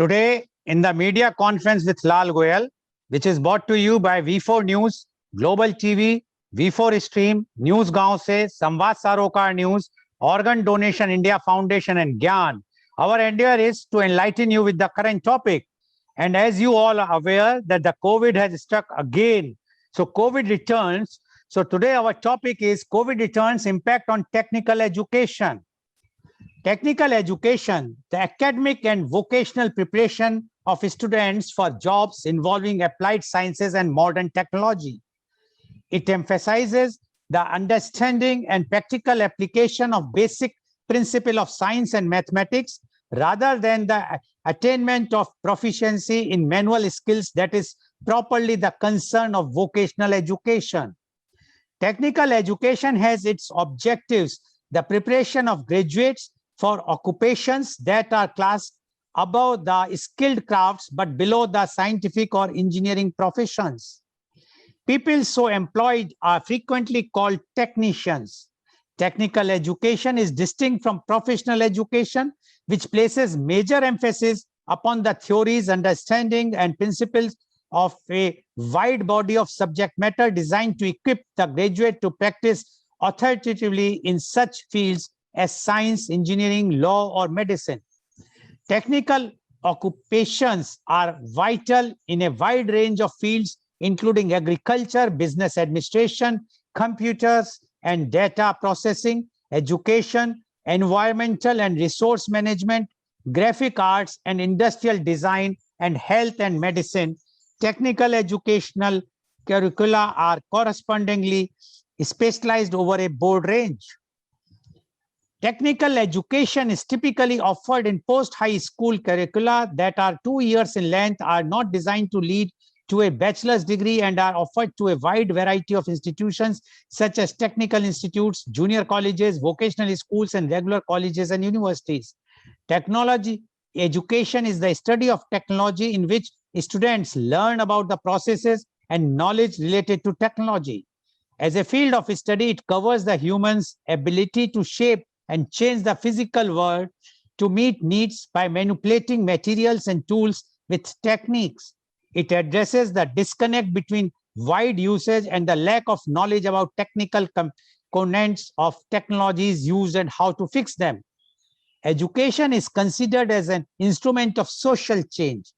Today, in the media conference with Lal Goel, which is brought to you by V4 News, Global TV, V4 Stream, News Gaon Se, Samvad Sarokar News, Organ Donation India Foundation, and Gyan. Our endeavor is to enlighten you with the current topic. And as you all are aware that the COVID has struck again, so COVID returns. So today our topic is COVID returns impact on technical education. Technical education, the academic and vocational preparation of students for jobs involving applied sciences and modern technology. It emphasizes the understanding and practical application of basic principle of science and mathematics rather than the attainment of proficiency in manual skills that is properly the concern of vocational education. Technical education has its objectives, the preparation of graduates for occupations that are classed above the skilled crafts but below the scientific or engineering professions. People so employed are frequently called technicians. Technical education is distinct from professional education, which places major emphasis upon the theories, understanding, and principles of a wide body of subject matter designed to equip the graduate to practice authoritatively in such fields as science, engineering, law, or medicine. Technical occupations are vital in a wide range of fields, including agriculture, business administration, computers and data processing, education, environmental and resource management, graphic arts and industrial design, and health and medicine. Technical educational curricula are correspondingly specialized over a broad range. Technical education is typically offered in post-high school curricula that are 2 years in length, are not designed to lead to a bachelor's degree, and are offered to a wide variety of institutions such as technical institutes, junior colleges, vocational schools, and regular colleges and universities. Technology education is the study of technology in which students learn about the processes and knowledge related to technology. As a field of study, it covers the human's ability to shape and change the physical world to meet needs by manipulating materials and tools with techniques. It addresses the disconnect between wide usage and the lack of knowledge about technical components of technologies used and how to fix them. Education is considered as an instrument of social change.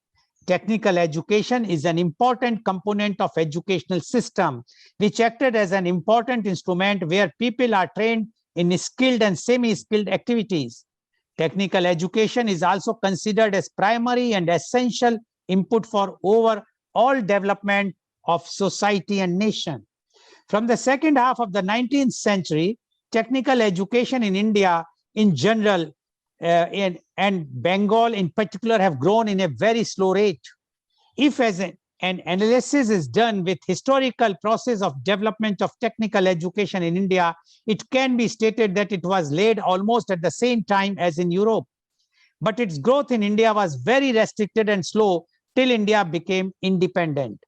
Technical education is an important component of educational system, which acted as an important instrument where people are trained in skilled and semi-skilled activities. Technical education is also considered as primary and essential input for overall development of society and nation. From the second half of the 19th century, technical education in India in general and Bengal in particular have grown in a very slow rate. If as an analysis is done with historical process of development of technical education in India, it can be stated that it was laid almost at the same time as in Europe. But its growth in India was very restricted and slow till India became independent.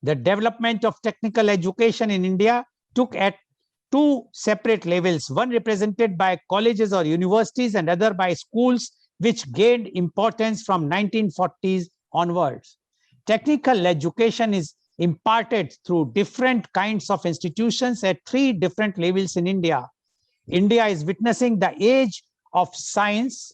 The development of technical education in India took at two separate levels, one represented by colleges or universities and other by schools, which gained importance from 1940s onwards. Technical education is imparted through different kinds of institutions at three different levels in India. India is witnessing the age of science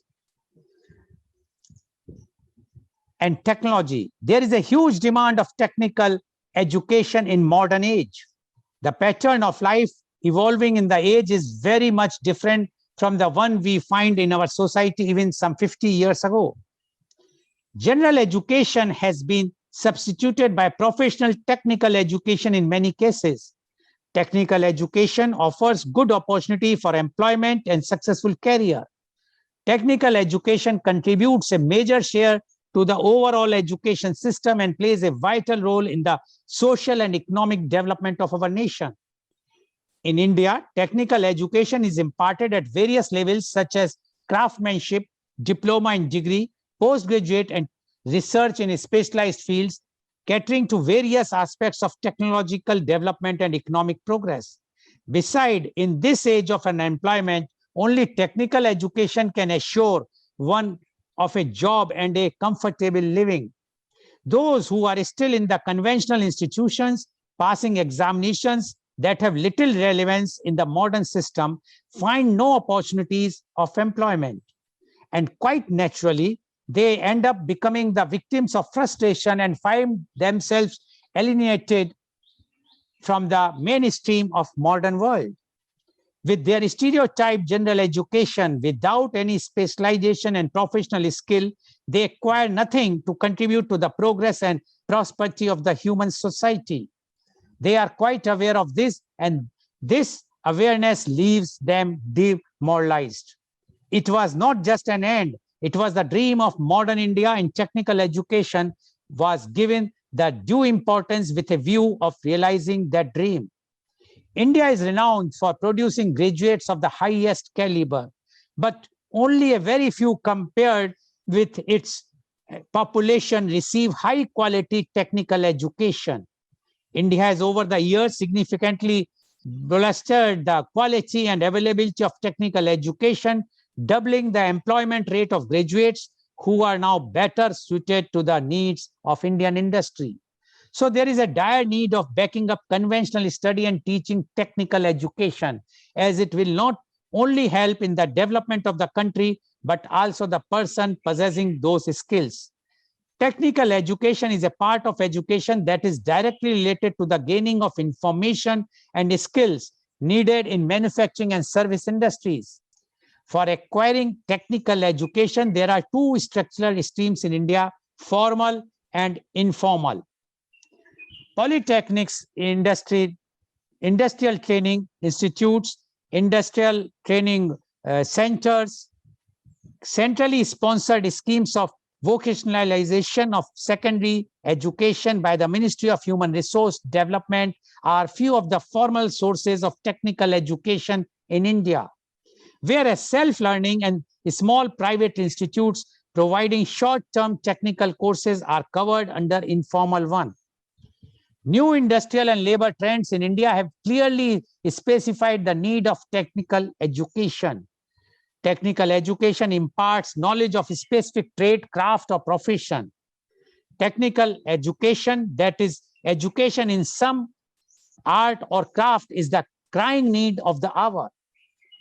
and technology. There is a huge demand of technical education in modern age. The pattern of life evolving in the age is very much different from the one we find in our society even some 50 years ago. General education has been substituted by professional technical education in many cases. Technical education offers good opportunity for employment and successful career. Technical education contributes a major share to the overall education system and plays a vital role in the social and economic development of our nation. In India, technical education is imparted at various levels such as craftsmanship, diploma and degree, postgraduate and research in specialized fields, catering to various aspects of technological development and economic progress. Besides, in this age of unemployment, only technical education can assure one of a job and a comfortable living. Those who are still in the conventional institutions, passing examinations that have little relevance in the modern system, find no opportunities of employment. And quite naturally, they end up becoming the victims of frustration and find themselves alienated from the mainstream of modern world. With their stereotyped general education without any specialization and professional skill, they acquire nothing to contribute to the progress and prosperity of the human society. They are quite aware of this, and this awareness leaves them demoralized. It was not just an end, it was the dream of modern India, and technical education was given the due importance with a view of realizing that dream. India is renowned for producing graduates of the highest caliber, but only a very few compared with its population receive high quality technical education. India has over the years significantly bolstered the quality and availability of technical education, doubling the employment rate of graduates who are now better suited to the needs of Indian industry. So there is a dire need of backing up conventional study and teaching technical education, as it will not only help in the development of the country, but also the person possessing those skills. Technical education is a part of education that is directly related to the gaining of information and skills needed in manufacturing and service industries. For acquiring technical education, there are two structural streams in India: formal and informal. Polytechnics, industrial training institutes, industrial training centers, centrally sponsored schemes of vocationalization of secondary education by the Ministry of Human Resource Development are few of the formal sources of technical education in India, whereas self-learning and small private institutes providing short-term technical courses are covered under informal one. New industrial and labor trends in India have clearly specified the need of technical education. Technical education imparts knowledge of a specific trade, craft, or profession. Technical education, that is, education in some art or craft, is the crying need of the hour.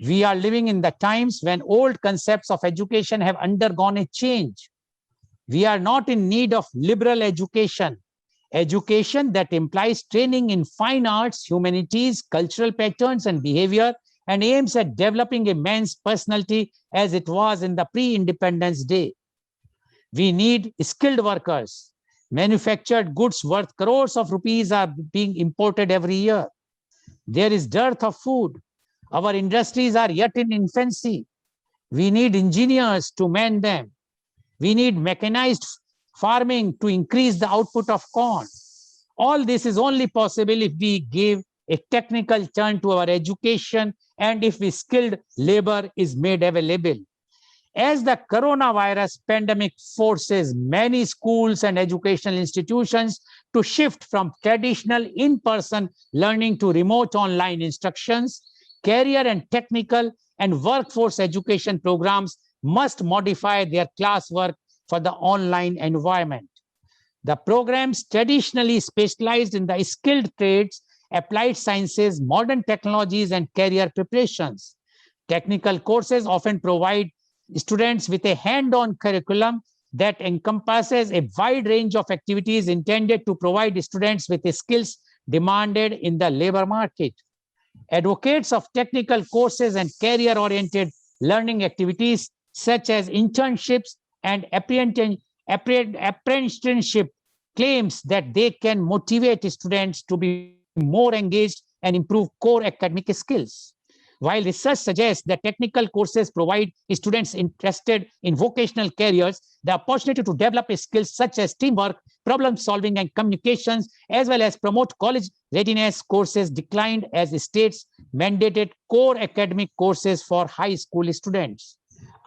We are living in the times when old concepts of education have undergone a change. We are not in need of liberal education, education that implies training in fine arts, humanities, cultural patterns, and behavior, and aims at developing a man's personality as it was in the pre-independence day. We need skilled workers. Manufactured goods worth crores of rupees are being imported every year. There is dearth of food. Our industries are yet in infancy. We need engineers to man them. We need mechanized farming to increase the output of corn. All this is only possible if we give a technical turn to our education and if skilled labor is made available. As the coronavirus pandemic forces many schools and educational institutions to shift from traditional in-person learning to remote online instructions, career and technical and workforce education programs must modify their classwork for the online environment. The programs traditionally specialized in the skilled trades, applied sciences, modern technologies, and career preparations. Technical courses often provide students with a hand-on curriculum that encompasses a wide range of activities intended to provide students with the skills demanded in the labor market. Advocates of technical courses and career-oriented learning activities such as internships and apprenticeship claims that they can motivate students to be more engaged and improve core academic skills. While research suggests that technical courses provide students interested in vocational careers the opportunity to develop skills such as teamwork, problem solving, and communications, as well as promote college readiness, courses declined as states mandated core academic courses for high school students.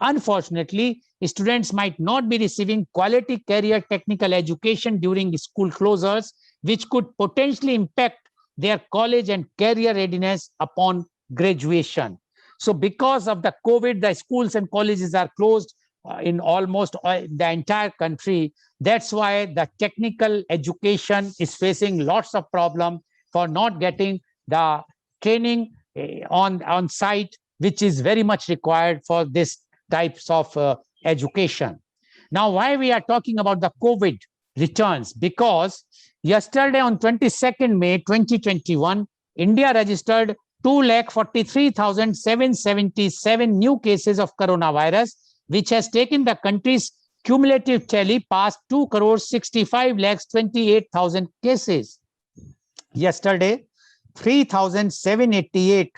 Unfortunately, students might not be receiving quality career technical education during school closures, which could potentially impact their college and career readiness upon graduation. So because of the COVID, the schools and colleges are closed. in almost the entire country. That's why the technical education is facing lots of problem for not getting the training on site, which is very much required for this types of education. Now, why we are talking about the COVID returns? Because yesterday on 22nd May 2021, India registered 2,43,777 new cases of coronavirus, which has taken the country's cumulative tally past 2 crore 65 lakhs 28,000 cases. Yesterday, 3,788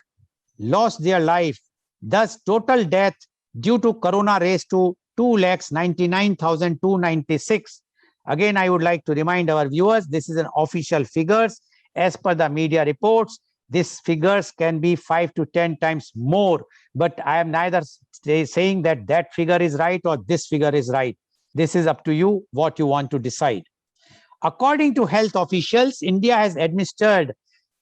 lost their life. Thus, total death due to corona raised to 2,99,296. Again, I would like to remind our viewers, this is an official figures. As per the media reports, these figures can be 5 to 10 times more, but I am neither saying that that figure is right or this figure is right. This is up to you what you want to decide. According to health officials, India has administered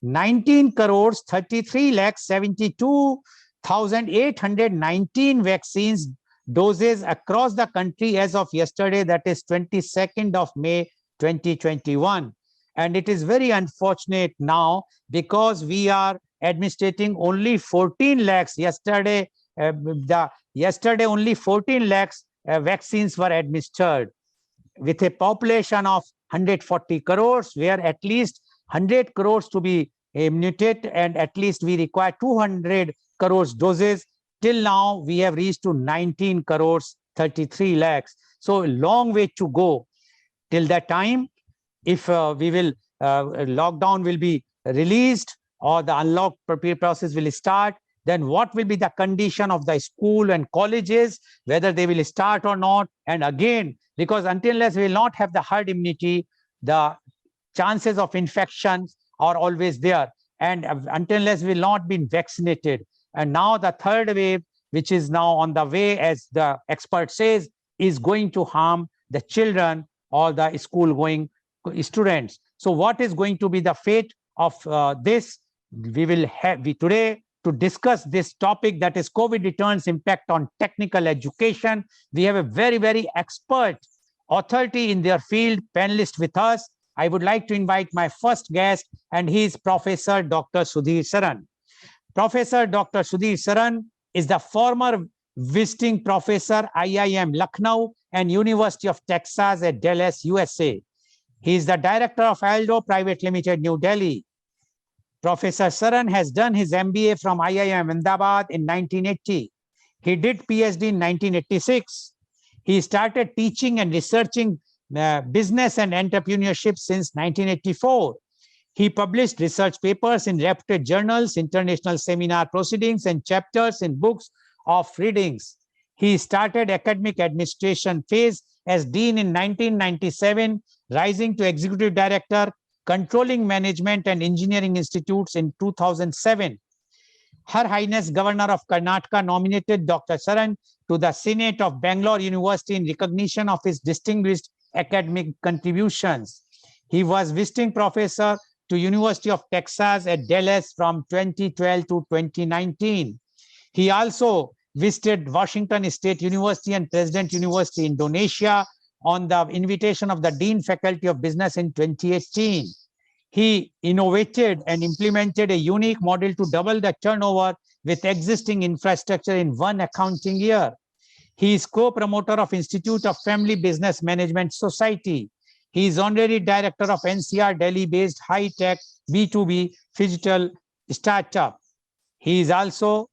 19 crores 33 lakhs 72,819 vaccines doses across the country as of yesterday, that is 22nd of May 2021. And it is very unfortunate now because we are administrating only 14 lakhs. Yesterday only 14 lakhs vaccines were administered with a population of 140 crores, where at least 100 crores to be immunized, and at least we require 200 crores doses. Till now, we have reached to 19 crores 33 lakhs. So a long way to go. Till that time, if lockdown will be released or the unlock process will start, then what will be the condition of the school and colleges, whether they will start or not. And again, because until unless we will not have the herd immunity, the chances of infection are always there. And until unless we will not be vaccinated. And now the third wave, which is now on the way, as the expert says, is going to harm the children or the school-going students. So what is going to be the fate of this? We will have today to discuss this topic, that is COVID returns impact on technical education. We have a very, very expert authority in their field panelist with us. I would like to invite my first guest, and he is Professor Dr. Sudhir Saran. Professor Dr. Sudhir Saran is the former visiting professor, IIM Lucknow and University of Texas at Dallas, USA. He is the director of Aldo Private Limited, New Delhi. Professor Saran has done his MBA from IIM Ahmedabad in 1980. He did PhD in 1986. He started teaching and researching business and entrepreneurship since 1984. He published research papers in reputed journals, international seminar proceedings, and chapters in books of readings. He started academic administration phase as dean in 1997, rising to executive director, controlling management and engineering institutes in 2007. Her Highness Governor of Karnataka nominated Dr. Saran to the Senate of Bangalore University in recognition of his distinguished academic contributions. He was visiting professor to University of Texas at Dallas from 2012 to 2019. He also visited Washington State University and President University, Indonesia, on the invitation of the Dean Faculty of Business in 2018. He innovated and implemented a unique model to double the turnover with existing infrastructure in one accounting year. He is co-promoter of Institute of Family Business Management Society. He is honorary director of NCR Delhi-based high-tech B2B digital startup. He is also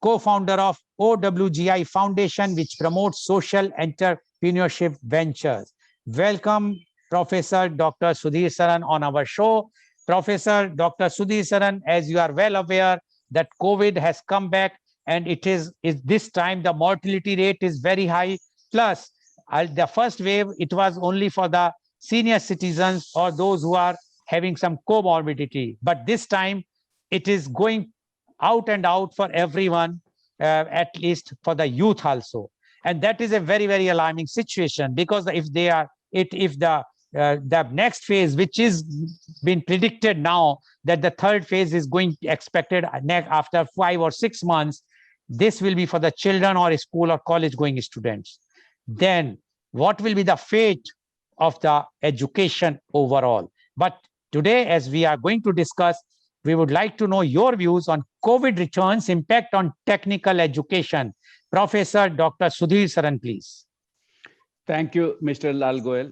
co-founder of OWGI Foundation, which promotes social entrepreneurship ventures. Welcome, Professor Dr. Sudhir Saran on our show. Professor Dr. Sudhir Saran, as you are well aware, that COVID has come back, and it is this time the mortality rate is very high. Plus, the first wave, it was only for the senior citizens or those who are having some comorbidity. But this time, it is going out and out for everyone, at least for the youth also. And that is a very, very alarming situation, because if the next phase, which is been predicted now, that the third phase is going expected after 5 or 6 months, This will be for the children or school or college going students. Then what will be the fate of the education overall? But today, as we are going to discuss, we would like to know your views on COVID returns impact on technical education. Professor Dr. Sudhir Saran, please. Thank you, Mr. Lal Goel.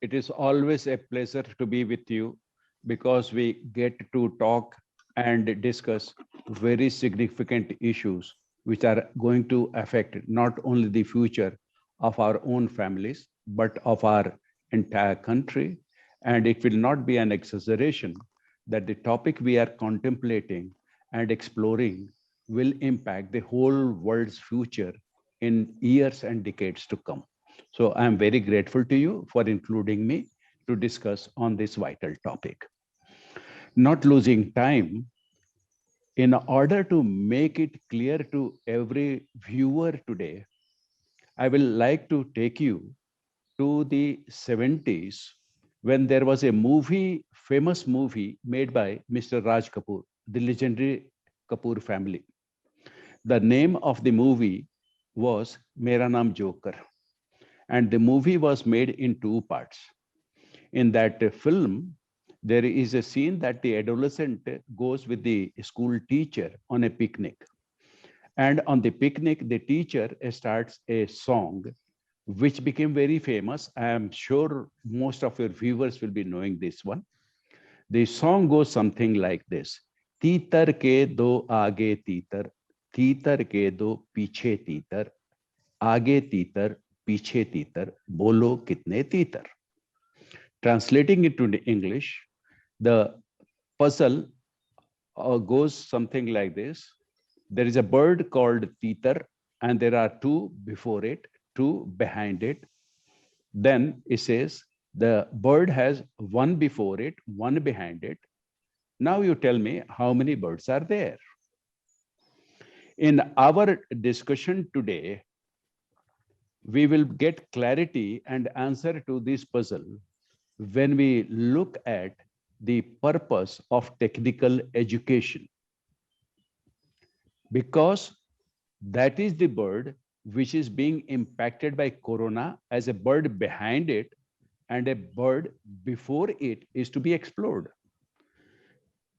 It is always a pleasure to be with you because we get to talk and discuss very significant issues which are going to affect not only the future of our own families, but of our entire country. And it will not be an exaggeration that the topic we are contemplating and exploring will impact the whole world's future in years and decades to come. So I'm very grateful to you for including me to discuss on this vital topic. Not losing time, in order to make it clear to every viewer today, I will like to take you to the 70s when there was a movie, famous movie made by Mr. Raj Kapoor, the legendary Kapoor family. The name of the movie was Mera Naam Joker, and the movie was made in two parts. In that film, there is a scene that the adolescent goes with the school teacher on a picnic. And on the picnic, the teacher starts a song which became very famous. I am sure most of your viewers will be knowing this one. The song goes something like this. Teetar ke do aage teetar, teetar ke do piche teetar, aage teetar, piche teetar, bolo kitne teetar. Translating it to English, the puzzle goes something like this. There is a bird called Titar, and there are two before it, two behind it. Then it says the bird has one before it, one behind it. Now you tell me how many birds are there. In our discussion today, we will get clarity and answer to this puzzle when we look at the purpose of technical education, because that is the bird which is being impacted by corona as a bird behind it, and a bird before it is to be explored.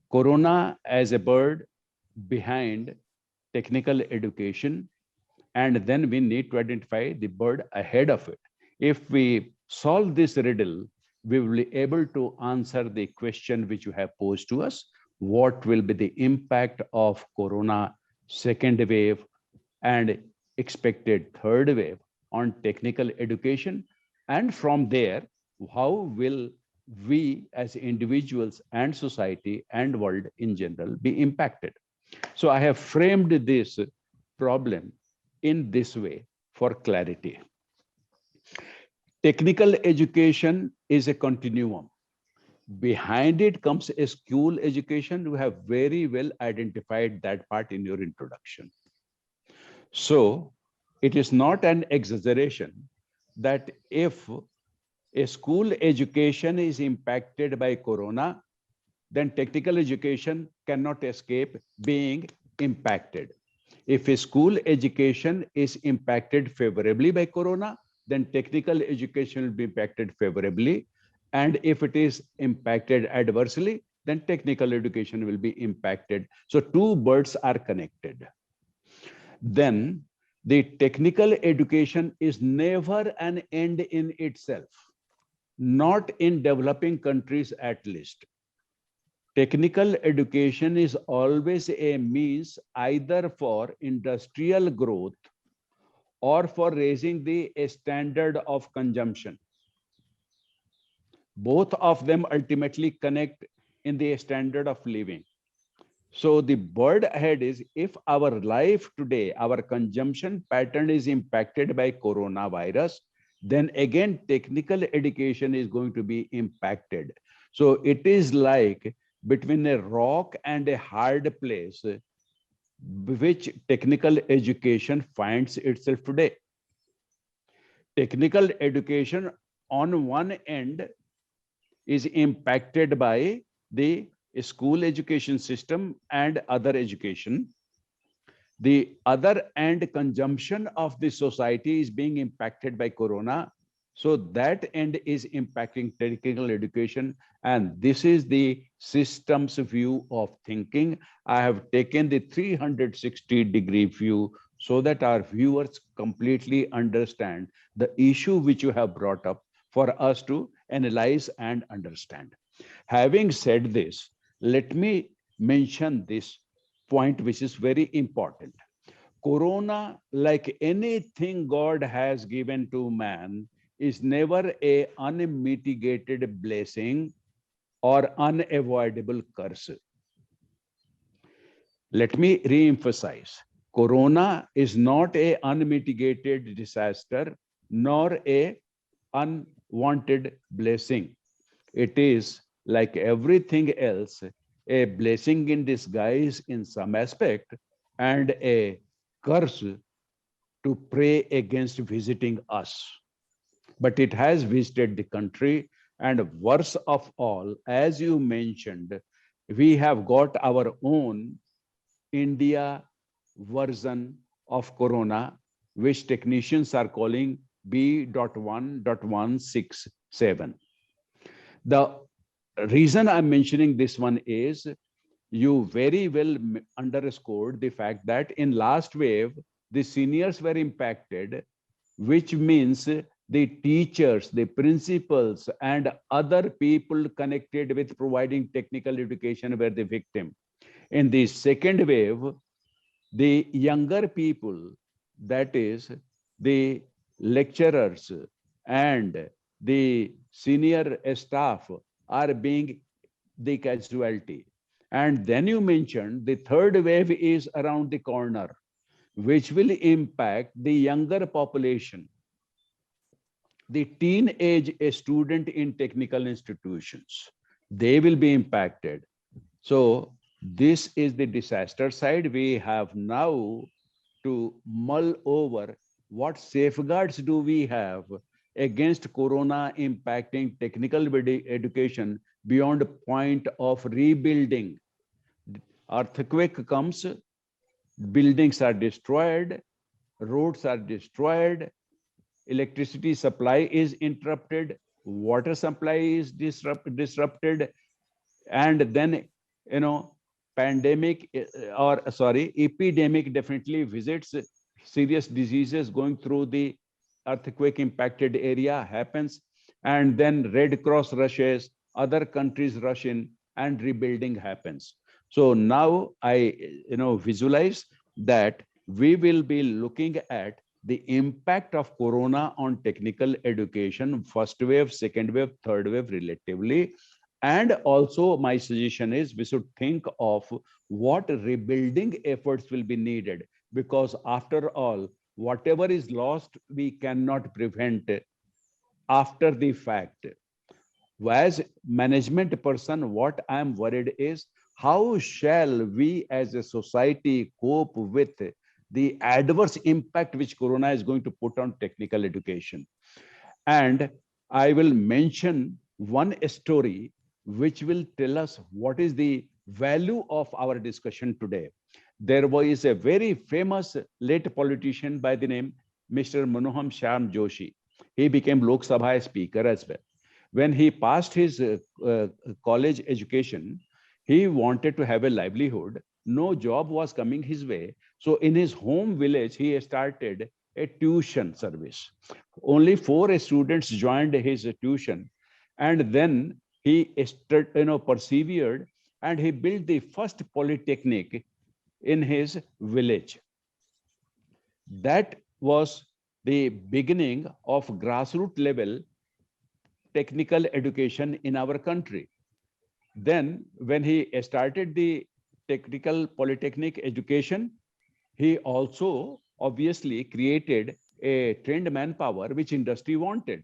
Corona as a bird behind technical education, and then we need to identify the bird ahead of it. If we solve this riddle, we will be able to answer the question which you have posed to us. What will be the impact of corona second wave and expected third wave on technical education? And from there, how will we as individuals and society and world in general be impacted? So I have framed this problem in this way for clarity. Technical education is a continuum. Behind it comes a school education. You have very well identified that part in your introduction. So it is not an exaggeration that if a school education is impacted by corona, then technical education cannot escape being impacted. If a school education is impacted favorably by corona, then technical education will be impacted favorably. And if it is impacted adversely, then technical education will be impacted. So two birds are connected. Then the technical education is never an end in itself, not in developing countries at least. Technical education is always a means either for industrial growth or for raising the standard of consumption. Both of them ultimately connect in the standard of living. So the bird ahead is, if our life today, our consumption pattern is impacted by coronavirus, then again, technical education is going to be impacted. So it is like between a rock and a hard place, which technical education finds itself today. Technical education on one end is impacted by the school education system and other education. The other end consumption of the society is being impacted by corona. So that end is impacting technical education. And this is the system's view of thinking. I have taken the 360-degree view so that our viewers completely understand the issue which you have brought up for us to analyze and understand. Having said this, let me mention this point, which is very important. Corona, like anything God has given to man, is never a unmitigated blessing or unavoidable curse. Let me re-emphasize. Corona is not a unmitigated disaster nor a unwanted blessing. It is, like everything else, a blessing in disguise in some aspect and a curse to pray against visiting us. But it has visited the country, and worst of all, as you mentioned, we have got our own India version of corona, which technicians are calling B.1.1.167. The reason I'm mentioning this one is you very well underscored the fact that in last wave, the seniors were impacted, which means the teachers, the principals, and other people connected with providing technical education were the victim. In the second wave, the younger people, that is, the lecturers and the senior staff, are being the casualty. And then you mentioned the third wave is around the corner, which will impact the younger population, the teenage student in technical institutions. They will be impacted. So this is the disaster side. We have now to mull over what safeguards do we have against corona impacting technical education beyond point of rebuilding. Earthquake comes, buildings are destroyed, roads are destroyed, electricity supply is interrupted, water supply is disrupted, and then, you know, pandemic or sorry, epidemic definitely visits. Serious diseases going through the earthquake impacted area happens, and then Red Cross rushes, other countries rush in, and rebuilding happens. So now I, visualize that we will be looking at the impact of corona on technical education, first wave, second wave, third wave relatively. And also my suggestion is we should think of what rebuilding efforts will be needed, because after all, whatever is lost, we cannot prevent after the fact. As management person, what I'm worried is how shall we as a society cope with the adverse impact which corona is going to put on technical education. And I will mention one story which will tell us what is the value of our discussion today. There was a very famous late politician by the name Mr. Manoham Shyam Joshi. He became Lok Sabha speaker as well. When he passed his college education, he wanted to have a livelihood. No job was coming his way. So in his home village, he started a tuition service. Only 4 students joined his tuition. And then he persevered, and he built the first polytechnic in his village. That was the beginning of grassroots level technical education in our country. Then, when he started the technical polytechnic education, he also obviously created a trained manpower which industry wanted.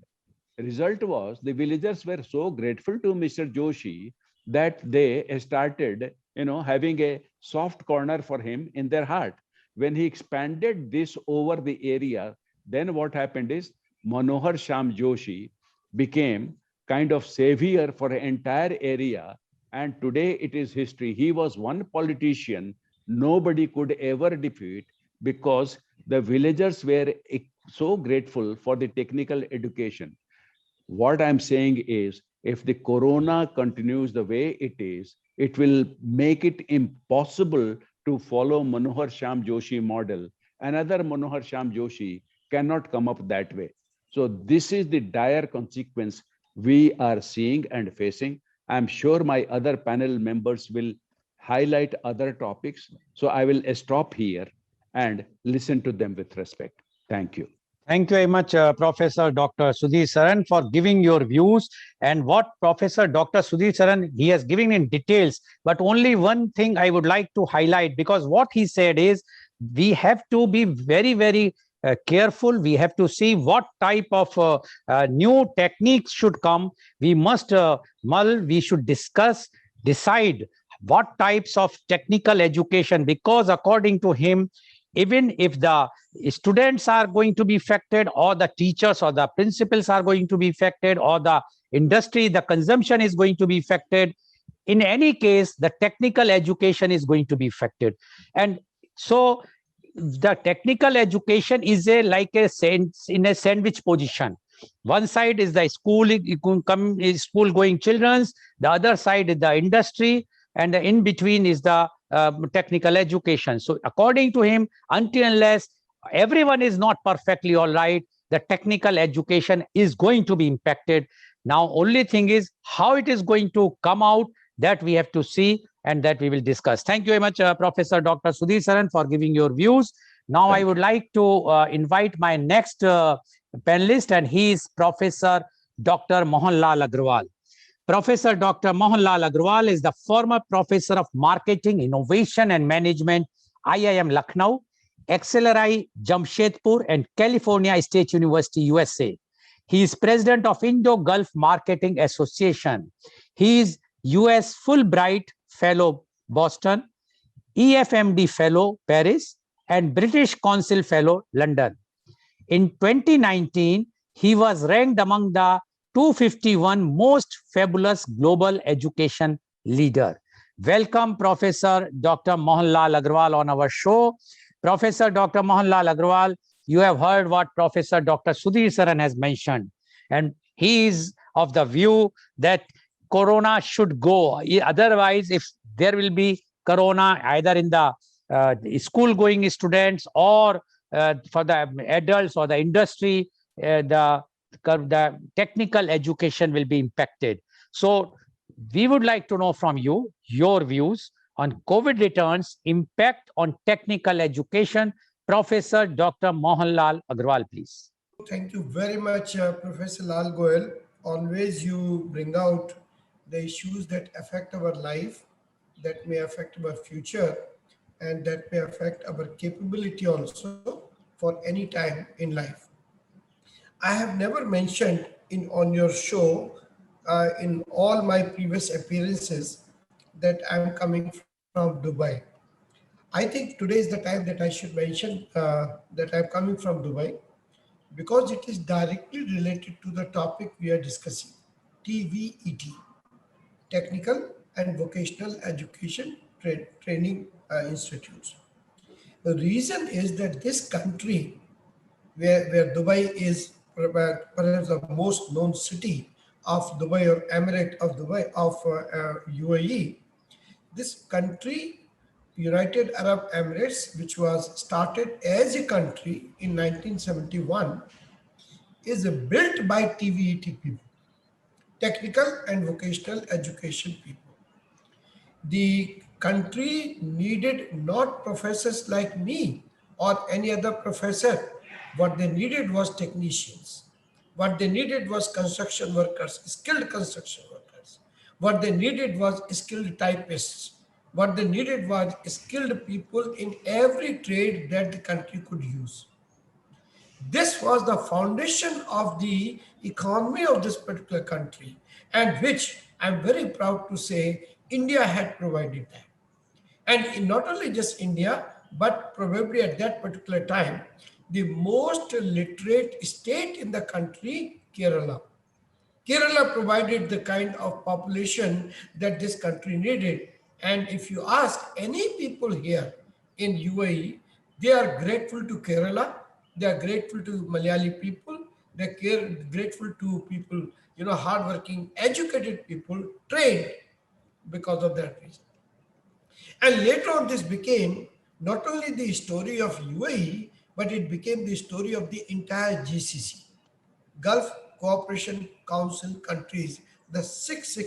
Result was the villagers were so grateful to Mr. Joshi that they started, having a soft corner for him in their heart. When he expanded this over the area, then what happened is Manohar Sham Joshi became kind of savior for an entire area. And today it is history. He was one politician nobody could ever defeat, because the villagers were so grateful for the technical education. What I'm saying is, if the corona continues the way it is, it will make it impossible to follow Manohar Sham Joshi model. Another Manohar Sham Joshi cannot come up that way. So this is the dire consequence we are seeing and facing. I'm sure my other panel members will highlight other topics. So I will stop here and listen to them with respect. Thank you. Thank you very much, Professor Dr. Sudhir Saran, for giving your views. And what Professor Dr. Sudhir Saran, he has given in details, but only one thing I would like to highlight, because what he said is we have to be very, very careful. We have to see what type of new techniques should come. We must we should discuss, decide what types of technical education, because according to him, even if the students are going to be affected, or the teachers or the principals are going to be affected, or the industry, the consumption is going to be affected, in any case the technical education is going to be affected. And so the technical education is a like a in a sandwich position. One side is the school going children's, the other side is the industry, and in between is the technical education. So according to him, until unless everyone is not perfectly all right, the technical education is going to be impacted. Now only thing is how it is going to come out, that we have to see, and that we will discuss. Thank you very much, Professor Dr. Sudhir Saran, for giving your views. Now I would like to invite my next panelist, and he is Professor Dr. Mohanlal Agrawal. Professor Dr. Mohanlal Agrawal is the former Professor of Marketing, Innovation and Management, IIM Lucknow, XLRI Jamshedpur, and California State University, USA. He is president of Indo-Gulf Marketing Association. He is US Fulbright Fellow, Boston, EFMD Fellow, Paris, and British Council Fellow, London. In 2019, he was ranked among the 251 most fabulous global education leader. Welcome, Professor Dr. Mohanlal Agrawal on our show. Professor Dr. Mohanlal Agrawal, you have heard what Professor Dr. Sudhir Saran has mentioned, and he is of the view that corona should go. Otherwise, if there will be corona either in the school going students, or for the adults or the industry, the technical education will be impacted. So we would like to know from you your views on COVID returns impact on technical education. Professor Dr. Mohanlal Agrawal, please. Thank you very much, Professor Lal Goel. Always you bring out the issues that affect our life, that may affect our future, and that may affect our capability also for any time in life. I have never mentioned on your show, in all my previous appearances, that I'm coming from Dubai. I think today is the time that I should mention that I'm coming from Dubai, because it is directly related to the topic we are discussing, TVET, Technical and Vocational Education Training Institutes. The reason is that this country, where Dubai is perhaps the most known city of Dubai, or Emirate of Dubai, of UAE, this country, United Arab Emirates, which was started as a country in 1971, is built by TVET people, technical and vocational education people. The country needed not professors like me or any other professor. What they needed was technicians. What they needed was construction workers, skilled construction workers. What they needed was skilled typists. What they needed was skilled people in every trade that the country could use. This was the foundation of the economy of this particular country, and which I'm very proud to say India had provided that. And not only just India, but probably at that particular time, the most literate state in the country, Kerala. Kerala provided the kind of population that this country needed. And if you ask any people here in UAE, they are grateful to Kerala, they are grateful to Malayali people, they are grateful to people, hardworking, educated people, trained because of that reason. And later on, this became not only the story of UAE, but it became the story of the entire GCC. Gulf Cooperation Council countries, the six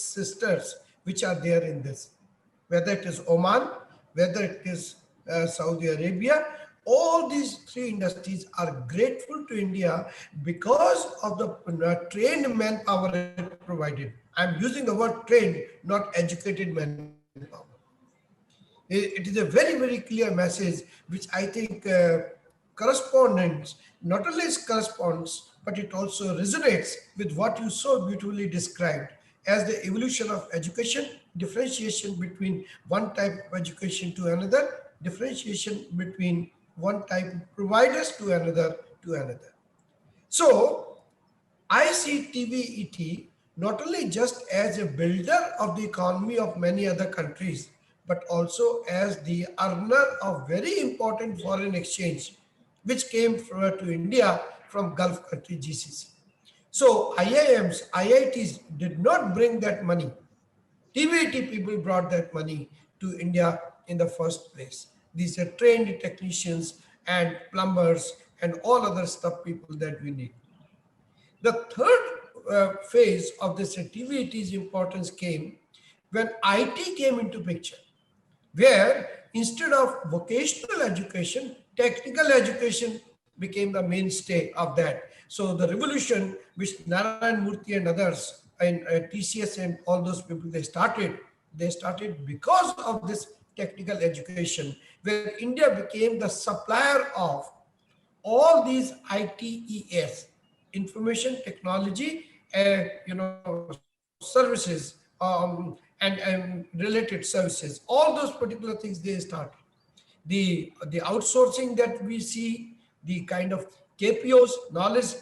sisters which are there in this, whether it is Oman, whether it is Saudi Arabia, all these three industries are grateful to India because of the trained manpower it provided. I'm using the word trained, not educated manpower. It is a very, very clear message, which I think corresponds, not only corresponds, but it also resonates with what you so beautifully described as the evolution of education, differentiation between one type of education to another, differentiation between one type of providers to another to another. So I see TVET not only just as a builder of the economy of many other countries, but also as the earner of very important foreign exchange, which came to India from Gulf country GCC. So IIMs, IITs did not bring that money. TVET people brought that money to India in the first place. These are trained technicians and plumbers and all other stuff people that we need. The third phase of this TVET's importance came when IT came into picture, where instead of vocational education, technical education became the mainstay of that. So the revolution which Narayan Murthy and others and TCS and all those people they started because of this technical education, where India became the supplier of all these ITES, information technology, services, and related services. All those particular things they started. The outsourcing that we see, the kind of KPOs, knowledge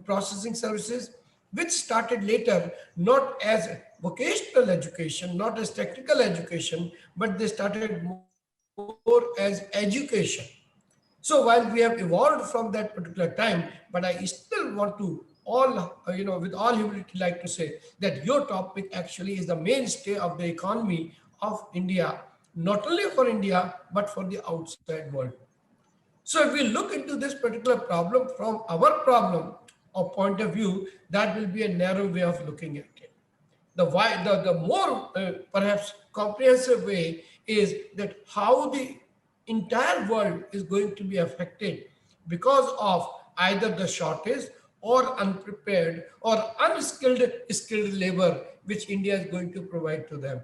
processing services, which started later not as vocational education, not as technical education, but they started more as education. So while we have evolved from that particular time, but I still want to with all humility, like to say that your topic actually is the mainstay of the economy of India, not only for India, but for the outside world. So if we look into this particular problem from our problem or point of view, that will be a narrow way of looking at it. The more perhaps comprehensive way is that how the entire world is going to be affected because of either the shortage or unprepared or unskilled skilled labor which India is going to provide to them.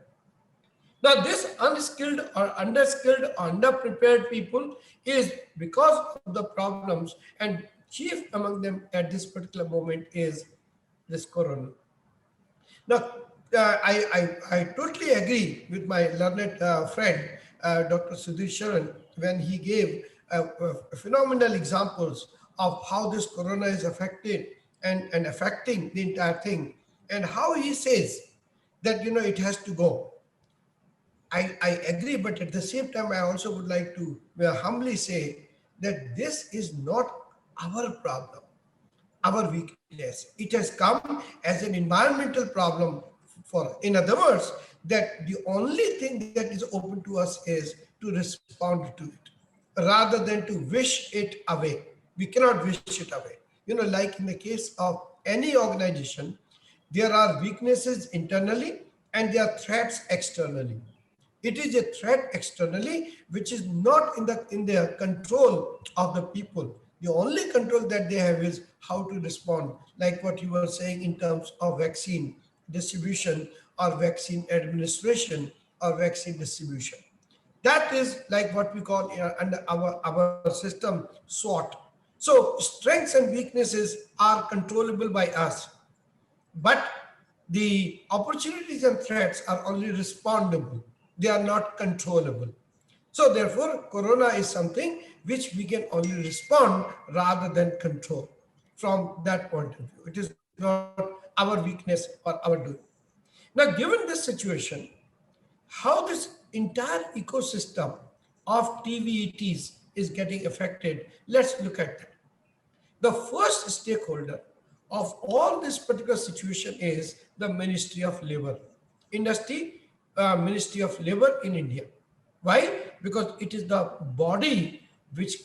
Now, this unskilled or underskilled or underprepared people is because of the problems, and chief among them at this particular moment is this corona. Now, I totally agree with my learned friend, Dr. Sudhir Sharan, when he gave phenomenal examples of how this corona is affected and affecting the entire thing, and how he says that, it has to go. I agree, but at the same time, I also would like to humbly say that this is not our problem, our weakness. It has come as an environmental problem for, in other words, that the only thing that is open to us is to respond to it rather than to wish it away. We cannot wish it away. Like in the case of any organization, there are weaknesses internally and there are threats externally. It is a threat externally which is not in the control of the people. The only control that they have is how to respond, like what you were saying in terms of vaccine distribution or vaccine administration or vaccine distribution. That is like what we call under our system SWOT. So strengths and weaknesses are controllable by us, but the opportunities and threats are only respondable. They are not controllable. So therefore, corona is something which we can only respond rather than control from that point of view. It is not our weakness or our doing. Now, given this situation, how this entire ecosystem of TVETs is getting affected, let's look at that. The first stakeholder of all this particular situation is the Ministry of Labor, Ministry of Labor in India. Why? Because it is the body which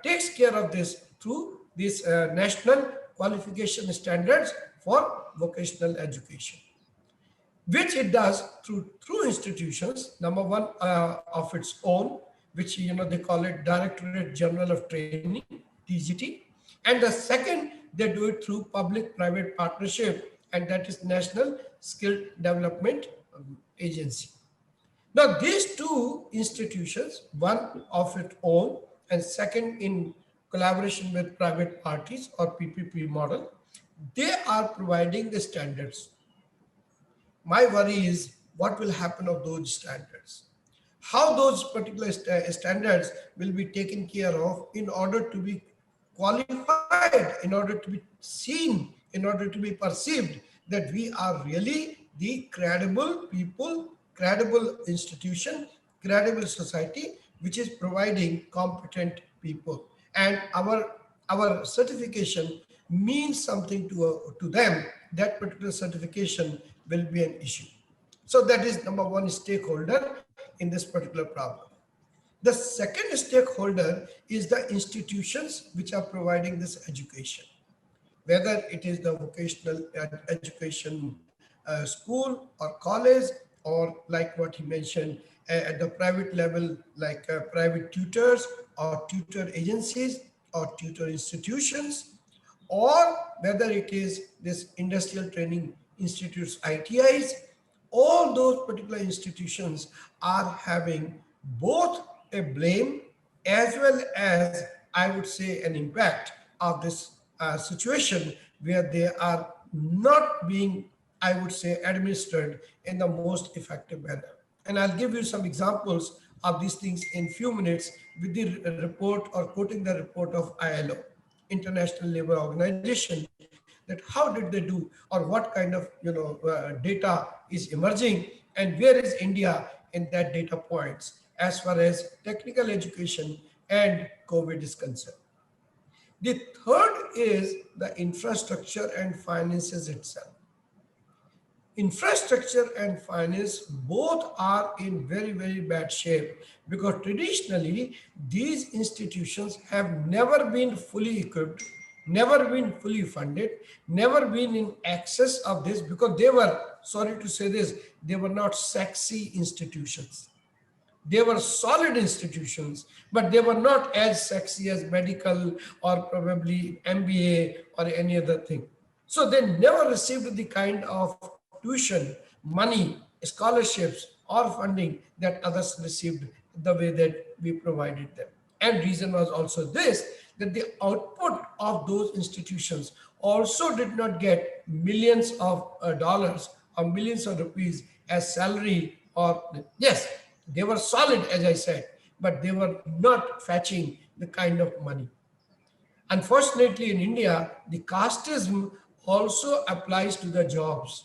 takes care of this through these national qualification standards for vocational education, which it does through institutions. Number one, of its own, which they call it Directorate General of Training, DGT, and the second, they do it through public-private partnership, and that is National Skill Development Agency. Now, these two institutions, one of its own and second in collaboration with private parties or PPP model, they are providing the standards. My worry is what will happen of those standards, how those particular standards will be taken care of in order to be qualified, in order to be seen, in order to be perceived that we are really the credible people, credible institution, credible society which is providing competent people, and our certification means something to them. That particular certification will be an issue. So that is number one stakeholder in this particular problem. The second stakeholder is the institutions which are providing this education, whether it is the vocational education school or college, or like what he mentioned, at the private level, like private tutors or tutor agencies or tutor institutions, or whether it is this industrial training institutes, ITIs. All those particular institutions are having both a blame as well as, I would say, an impact of this situation where they are not being, I would say, administered in the most effective manner. And I'll give you some examples of these things in few minutes with the report or quoting the report of ILO, International Labour Organization, that how did they do or what kind of data is emerging, and where is India in that data points as far as technical education and COVID is concerned. The third is the infrastructure and finances itself. Infrastructure and finance both are in very, very bad shape, because traditionally these institutions have never been fully equipped, never been fully funded, never been in access of this, because they were, sorry to say this, they were not sexy institutions. They were solid institutions, but they were not as sexy as medical or probably MBA or any other thing. So they never received the kind of tuition, money, scholarships, or funding that others received the way that we provided them. And reason was also this, that the output of those institutions also did not get millions of dollars or millions of rupees as salary, or yes, they were solid, as I said, but they were not fetching the kind of money. Unfortunately, in India, the casteism also applies to the jobs.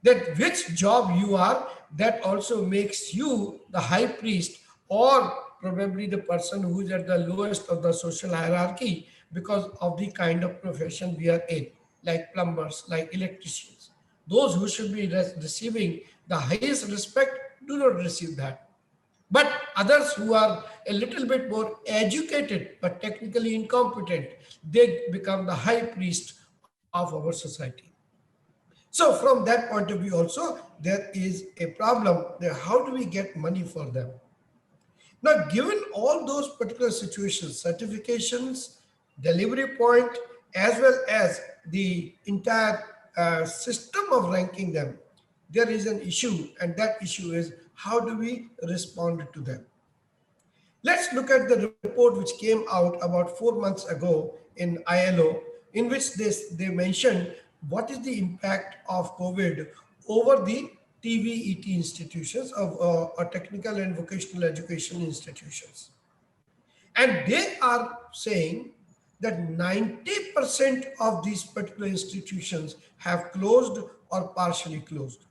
That which job you are, that also makes you the high priest or probably the person who is at the lowest of the social hierarchy because of the kind of profession we are in, like plumbers, like electricians. Those who should be receiving the highest respect do not receive that. But others who are a little bit more educated but technically incompetent, they become the high priest of our society. So from that point of view also, there is a problem there. How do we get money for them? Now, given all those particular situations, certifications, delivery point, as well as the entire system of ranking them, there is an issue, and that issue is how do we respond to them? Let's look at the report which came out about 4 months ago in ILO, in which they mentioned what is the impact of COVID over the TVET institutions of technical and vocational education institutions. And they are saying that 90% of these particular institutions have closed or partially closed.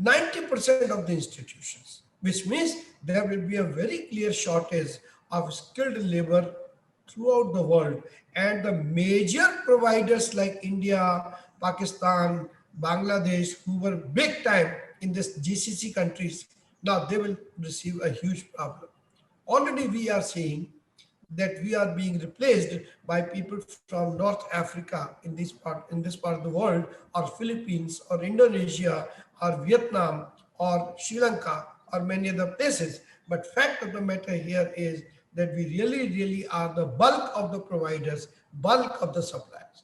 90% of the institutions, which means there will be a very clear shortage of skilled labor throughout the world. And the major providers like India, Pakistan, Bangladesh, who were big time in this GCC countries, now they will receive a huge problem. Already we are seeing that we are being replaced by people from North Africa in this part of the world, or Philippines, or Indonesia, or Vietnam, or Sri Lanka, or many other places. But fact of the matter here is that we really are the bulk of the providers, bulk of the suppliers.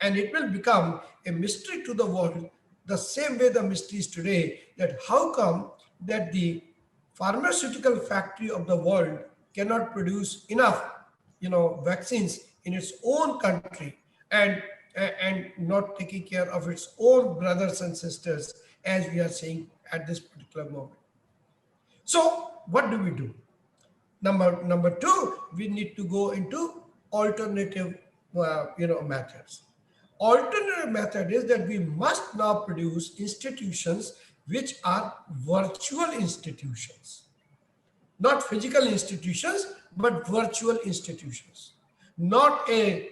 And it will become a mystery to the world, the same way the mystery is today, that how come that the pharmaceutical factory of the world cannot produce enough, vaccines in its own country, and not taking care of its own brothers and sisters, as we are saying at this particular moment. So what do we do? Number two, we need to go into alternative, methods. Alternative method is that we must now produce institutions which are virtual institutions, not physical institutions, but virtual institutions, not a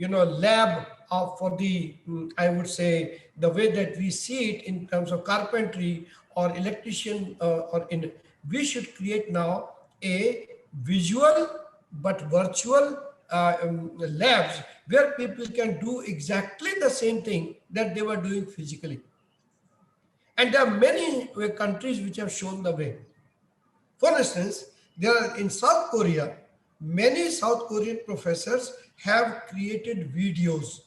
lab of for the I would say the way that we see it in terms of carpentry or electrician or in. We should create now a visual but virtual labs where people can do exactly the same thing that they were doing physically. And there are many countries which have shown the way. For instance, there are in South Korea, many South Korean professors have created videos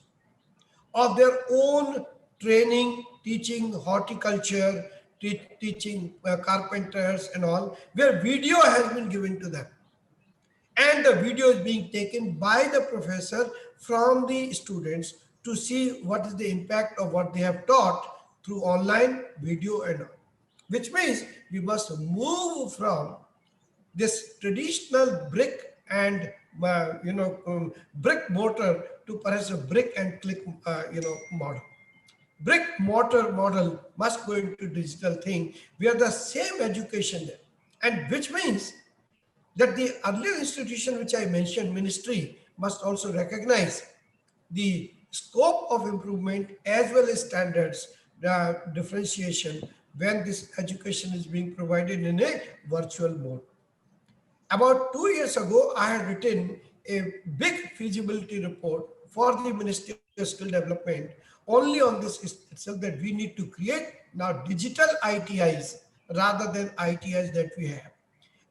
of their own training, teaching horticulture, teaching carpenters and all, where video has been given to them. And the video is being taken by the professor from the students to see what is the impact of what they have taught through online video and all. Which means we must move from this traditional brick and brick mortar to perhaps a brick and click model. Brick mortar model must go into digital thing where the same education there, and which means that the earlier institution which I mentioned, ministry, must also recognize the scope of improvement as well as standards differentiation when this education is being provided in a virtual mode. About 2 years ago, I had written a big feasibility report for the Ministry of Skill Development only on this itself, that we need to create now digital ITIs rather than ITIs that we have.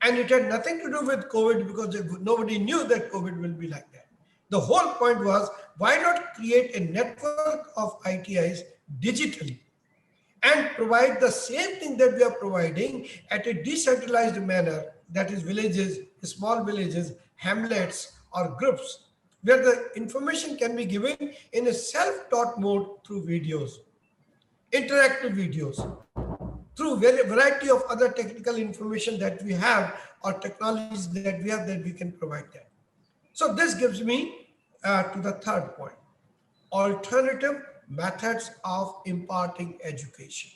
And it had nothing to do with COVID because nobody knew that COVID will be like that. The whole point was, why not create a network of ITIs digitally and provide the same thing that we are providing at a decentralized manner, that is villages, small villages, hamlets, or groups, where the information can be given in a self-taught mode through videos, interactive videos, through variety of other technical information that we have or technologies that we have that we can provide that. So this gives me to the third point, alternative methods of imparting education.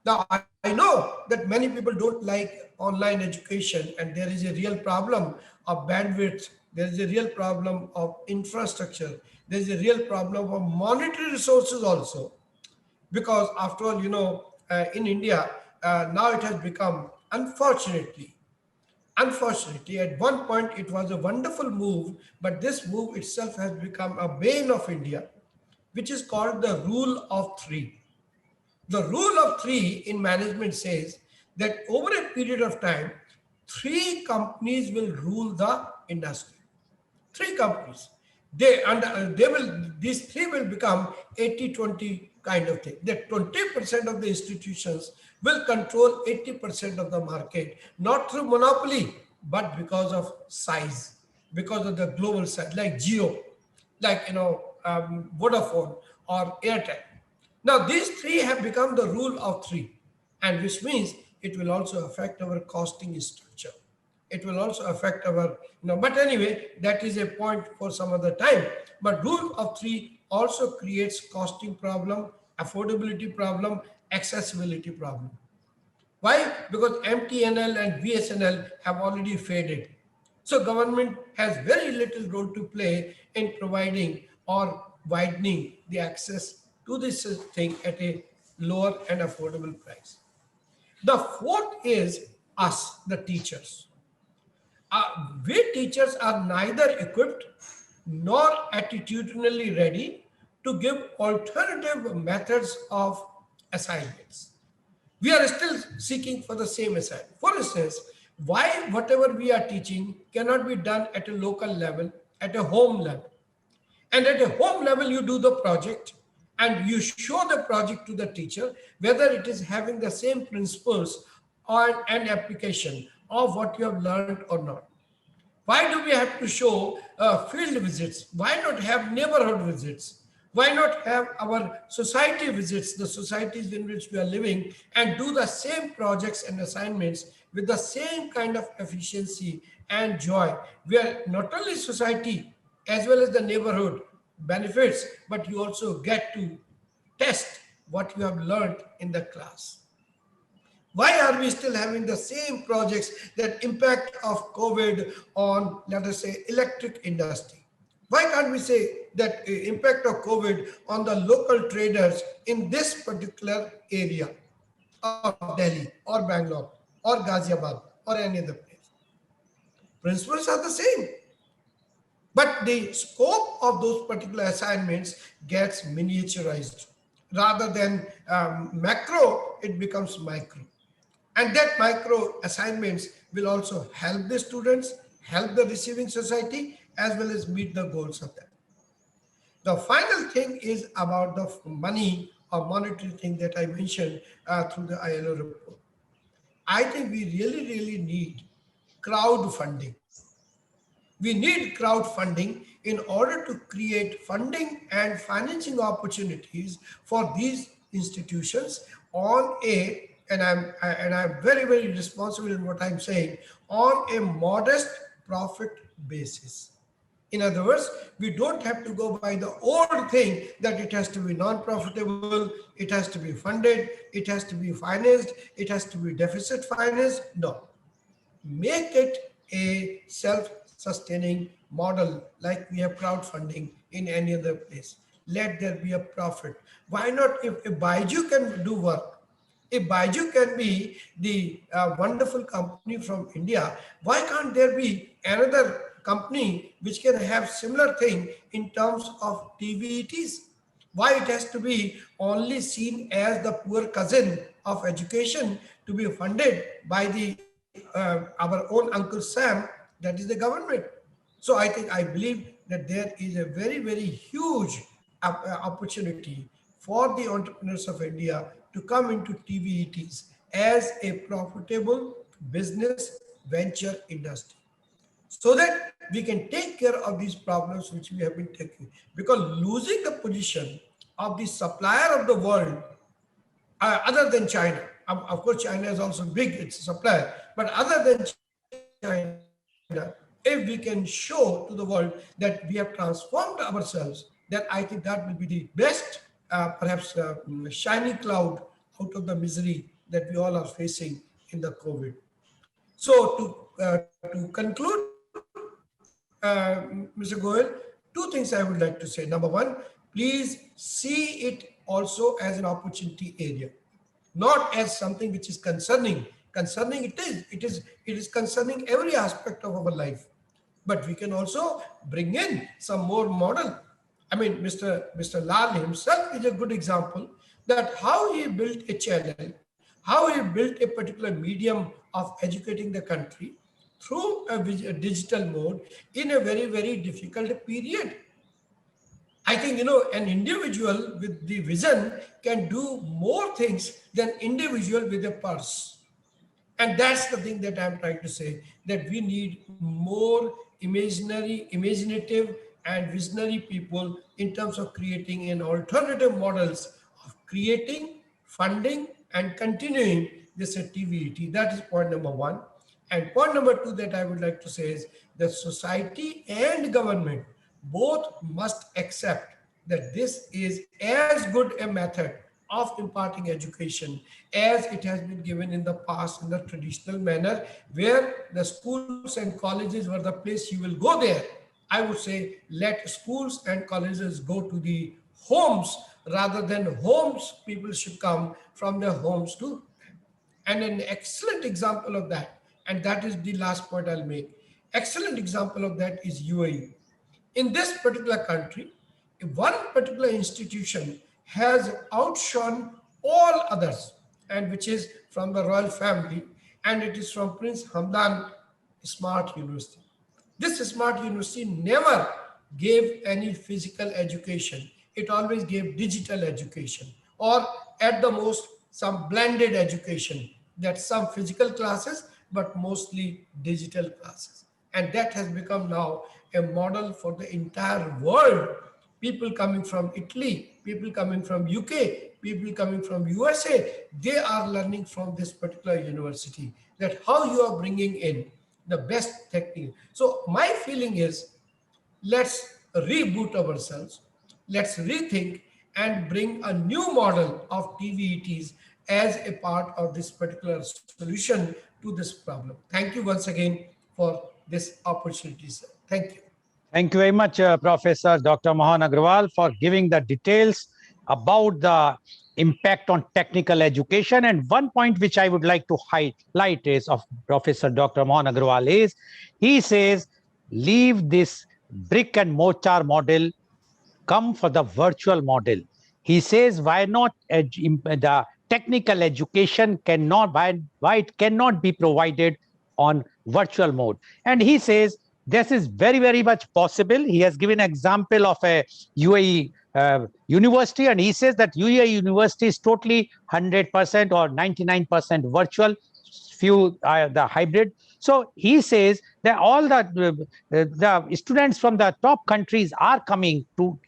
Now, I know that many people don't like online education, and there is a real problem of bandwidth. There is a real problem of infrastructure. There is a real problem of monetary resources also. Because after all, in India, now it has become, unfortunately, at one point it was a wonderful move, but this move itself has become a bane of India, which is called the rule of three. The rule of three in management says that over a period of time, three companies will rule the industry. Three companies. These three will become 80-20 kind of thing. That 20% of the institutions will control 80% of the market, not through monopoly, but because of size, because of the global size, like Geo, like Vodafone or Airtel. Now these three have become the rule of three, and which means it will also affect our costing structure. It will also affect our, but anyway, that is a point for some other time. But rule of three also creates costing problem affordability problem, accessibility problem. Why? Because MTNL and BSNL have already faded. So government has very little role to play in providing or widening the access to this thing at a lower and affordable price. The fourth is us, the teachers. We teachers are neither equipped nor attitudinally ready to give alternative methods of assignments. We are still seeking for the same assignment. For instance, why whatever we are teaching cannot be done at a local level, at a home level. And at a home level, you do the project and you show the project to the teacher, whether it is having the same principles or an application of what you have learned or not. Why do we have to show field visits? Why not have neighborhood visits? Why not have our society visits, the societies in which we are living, and do the same projects and assignments with the same kind of efficiency and joy, where not only society as well as the neighborhood benefits, but you also get to test what you have learned in the class. Why are we still having the same projects that impact of COVID on, let us say, electric industry? Why can't we say that impact of COVID on the local traders in this particular area of Delhi or Bangalore or Ghaziabad or any other place? Principles are the same, but the scope of those particular assignments gets miniaturized. Rather than macro, it becomes micro. And that micro assignments will also help the students, help the receiving society, as well as meet the goals of that. The final thing is about the money or monetary thing that I mentioned through the ILO report. I think we really, really need crowdfunding. We need crowdfunding in order to create funding and financing opportunities for these institutions on a, and I'm very, very responsible in what I'm saying, on a modest profit basis. In other words, we don't have to go by the old thing that it has to be non-profitable, it has to be funded, it has to be financed, it has to be deficit financed. No, make it a self-sustaining model like we have crowdfunding in any other place. Let there be a profit. Why not? If a Baiju can do work, if Baiju can be the wonderful company from India, why can't there be another company which can have similar thing in terms of TVETs? Why it has to be only seen as the poor cousin of education to be funded by the our own Uncle Sam, that is the government. So I believe that there is a very, very huge opportunity for the entrepreneurs of India to come into TVETs as a profitable business venture industry, so that we can take care of these problems which we have been taking. Because losing the position of the supplier of the world, other than China, of course, China is also big, it's a supplier, but other than China, if we can show to the world that we have transformed ourselves, then I think that will be the best, perhaps shining cloud out of the misery that we all are facing in the COVID. So to conclude, Mr. Goel, two things I would like to say. Number one, please see it also as an opportunity area, not as something which is concerning. Concerning it is. It is concerning every aspect of our life. But we can also bring in some more model. I mean, Mr. Lal himself is a good example that how he built a channel, how he built a particular medium of educating the country through a digital mode in a very, very difficult period. I think, an individual with the vision can do more things than individual with a purse. And that's the thing that I'm trying to say, that we need more imaginative and visionary people in terms of creating an alternative models of creating, funding, and continuing this activity. That is point number one. And point number two that I would like to say is that society and government both must accept that this is as good a method of imparting education as it has been given in the past in the traditional manner, where the schools and colleges were the place you will go there. I would say let schools and colleges go to the homes rather than homes. People should come from their homes to. And an excellent example of that, and that is the last point I'll make. Excellent example of that is UAE. In this particular country, one particular institution has outshone all others, and which is from the royal family, and it is from Prince Hamdan Smart University. This smart university never gave any physical education. It always gave digital education, or at the most, some blended education, that some physical classes, but mostly digital classes. And that has become now a model for the entire world. People coming from Italy, people coming from UK, people coming from USA, they are learning from this particular university, that how you are bringing in the best technique. So my feeling is, let's reboot ourselves, let's rethink and bring a new model of TVETs as a part of this particular solution to this problem. Thank you once again for this opportunity, sir. Thank you. Thank you very much, Professor Dr. Mohan Agrawal, for giving the details about the impact on technical education. And one point which I would like to highlight is of Professor Dr. Mohan Agrawal is, he says, leave this brick and mortar model, come for the virtual model. He says, why not the technical education cannot, why it cannot be provided on virtual mode? And he says, this is very, very much possible. He has given an example of a UAE university, and he says that UAE university is totally 100% or 99% virtual, few the hybrid. So he says that all the students from the top countries are coming to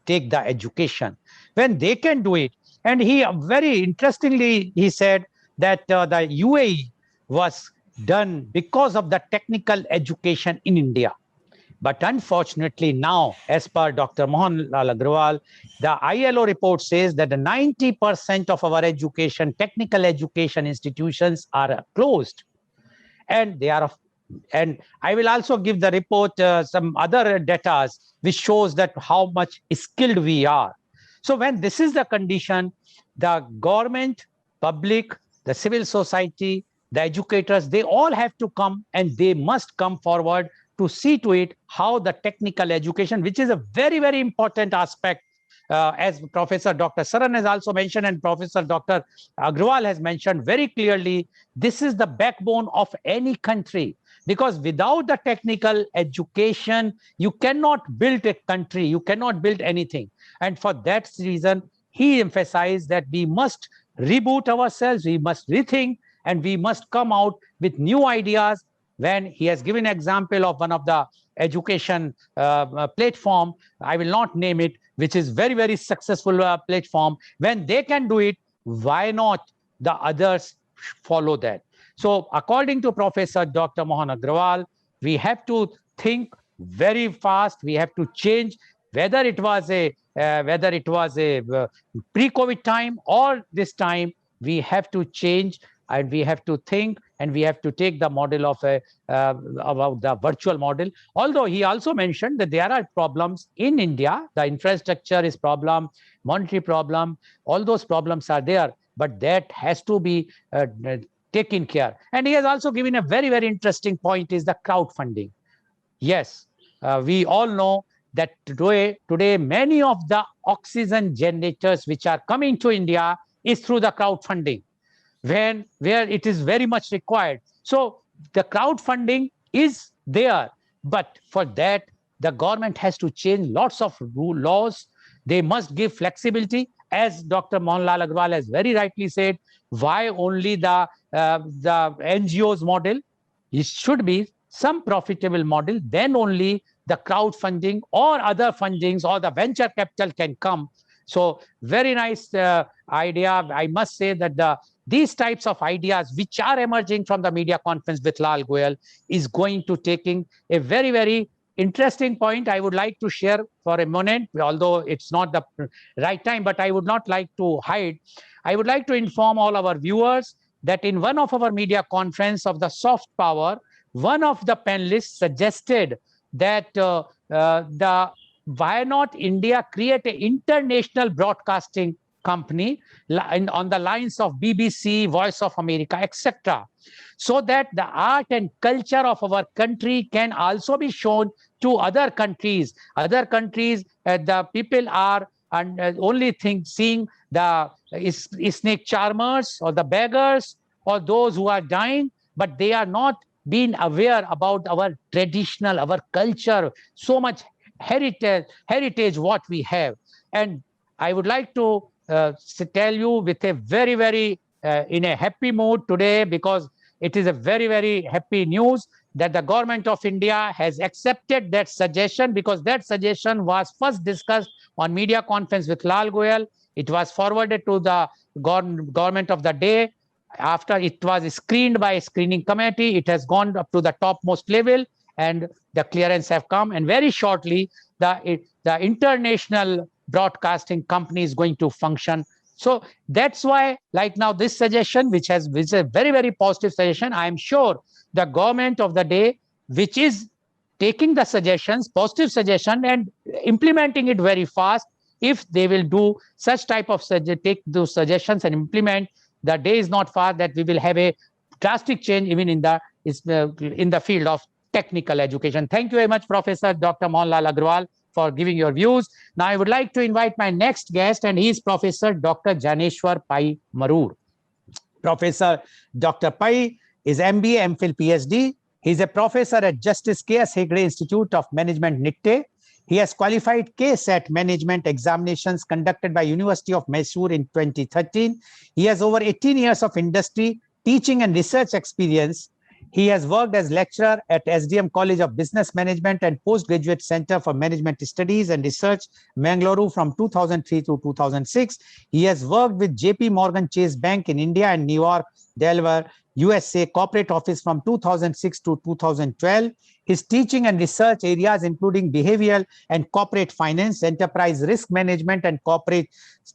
take the education when they can do it. And he very interestingly, he said that the UAE was done because of the technical education in India. But unfortunately now, as per Dr. Mohan Lal Agrawal, the ILO report says that 90% of our education, technical education institutions are closed. And they are, and I will also give the report some other data which shows that how much skilled we are. So when this is the condition, the government, public, the civil society, the educators, they all have to come, and they must come forward to see to it how the technical education, which is a very, very important aspect, as Professor Dr. Saran has also mentioned, and Professor Dr. Agrawal has mentioned very clearly, this is the backbone of any country. Because without the technical education, you cannot build a country, you cannot build anything. And for that reason, he emphasized that we must reboot ourselves, we must rethink, and we must come out with new ideas. When he has given an example of one of the education platform, I will not name it, which is very, very successful platform. When they can do it, why not the others follow that? So according to Professor Dr. Mohan Agrawal, we have to think very fast. We have to change, whether it was a pre-COVID time or this time, we have to change, and we have to think, and we have to take the model of about the virtual model. Although he also mentioned that there are problems in India, the infrastructure is problem, monetary problem, all those problems are there, but that has to be taken care. And he has also given a very, very interesting point, is the crowdfunding. Yes, we all know that today many of the oxygen generators which are coming to India is through the crowdfunding, where it is very much required. So the crowdfunding is there, but for that, the government has to change lots of laws. They must give flexibility, as Dr. Mohan Lal Agrawal has very rightly said. Why only the NGOs model? It should be some profitable model, then only the crowdfunding or other fundings or the venture capital can come. So very nice idea. I must say that these types of ideas which are emerging from the media conference with Lal Goel is going to taking a very, very interesting point I would like to share for a moment, although it's not the right time, but I would not like to hide. I would like to inform all our viewers that in one of our media conference of the soft power, one of the panelists suggested that the why not India create an international broadcasting company on the lines of BBC, Voice of America, etc., so that the art and culture of our country can also be shown to other countries. Other countries, the people are and only seeing the snake charmers or the beggars or those who are dying, but they are not being aware about our traditional, our culture, so much heritage what we have. And I would like to tell you with a very in a happy mood today, because it is a very happy news that the government of India has accepted that suggestion, because that suggestion was first discussed on media conference with Lal Goel. It was forwarded to the government of the day. After it was screened by a screening committee, it has gone up to the topmost level and the clearance have come. And very shortly, the international broadcasting company is going to function. So that's why, like now, this suggestion, which is a very positive suggestion, I am sure the government of the day, which is taking the suggestions, positive suggestion, and implementing it very fast, if they will do such type of take those suggestions and implement, the day is not far that we will have a drastic change even in the field of technical education. Thank you very much, Professor Dr. Mohanlal Agrawal, for giving your views. Now, I would like to invite my next guest, and he is Professor Dr. Janeshwar Pai Marur. Professor Dr. Pai is MBA, MPhil, PhD. He is a professor at Justice K.S. Hegde Institute of Management, NITTE. He has qualified KSAT management examinations conducted by University of Mysore in 2013. He has over 18 years of industry, teaching and research experience. He has worked as lecturer at SDM College of Business Management and Postgraduate Center for Management Studies and Research, Mangaluru from 2003 to 2006. He has worked with JP Morgan Chase Bank in India and New York, Delaware, USA corporate office from 2006 to 2012. His teaching and research areas including behavioral and corporate finance, enterprise risk management, and corporate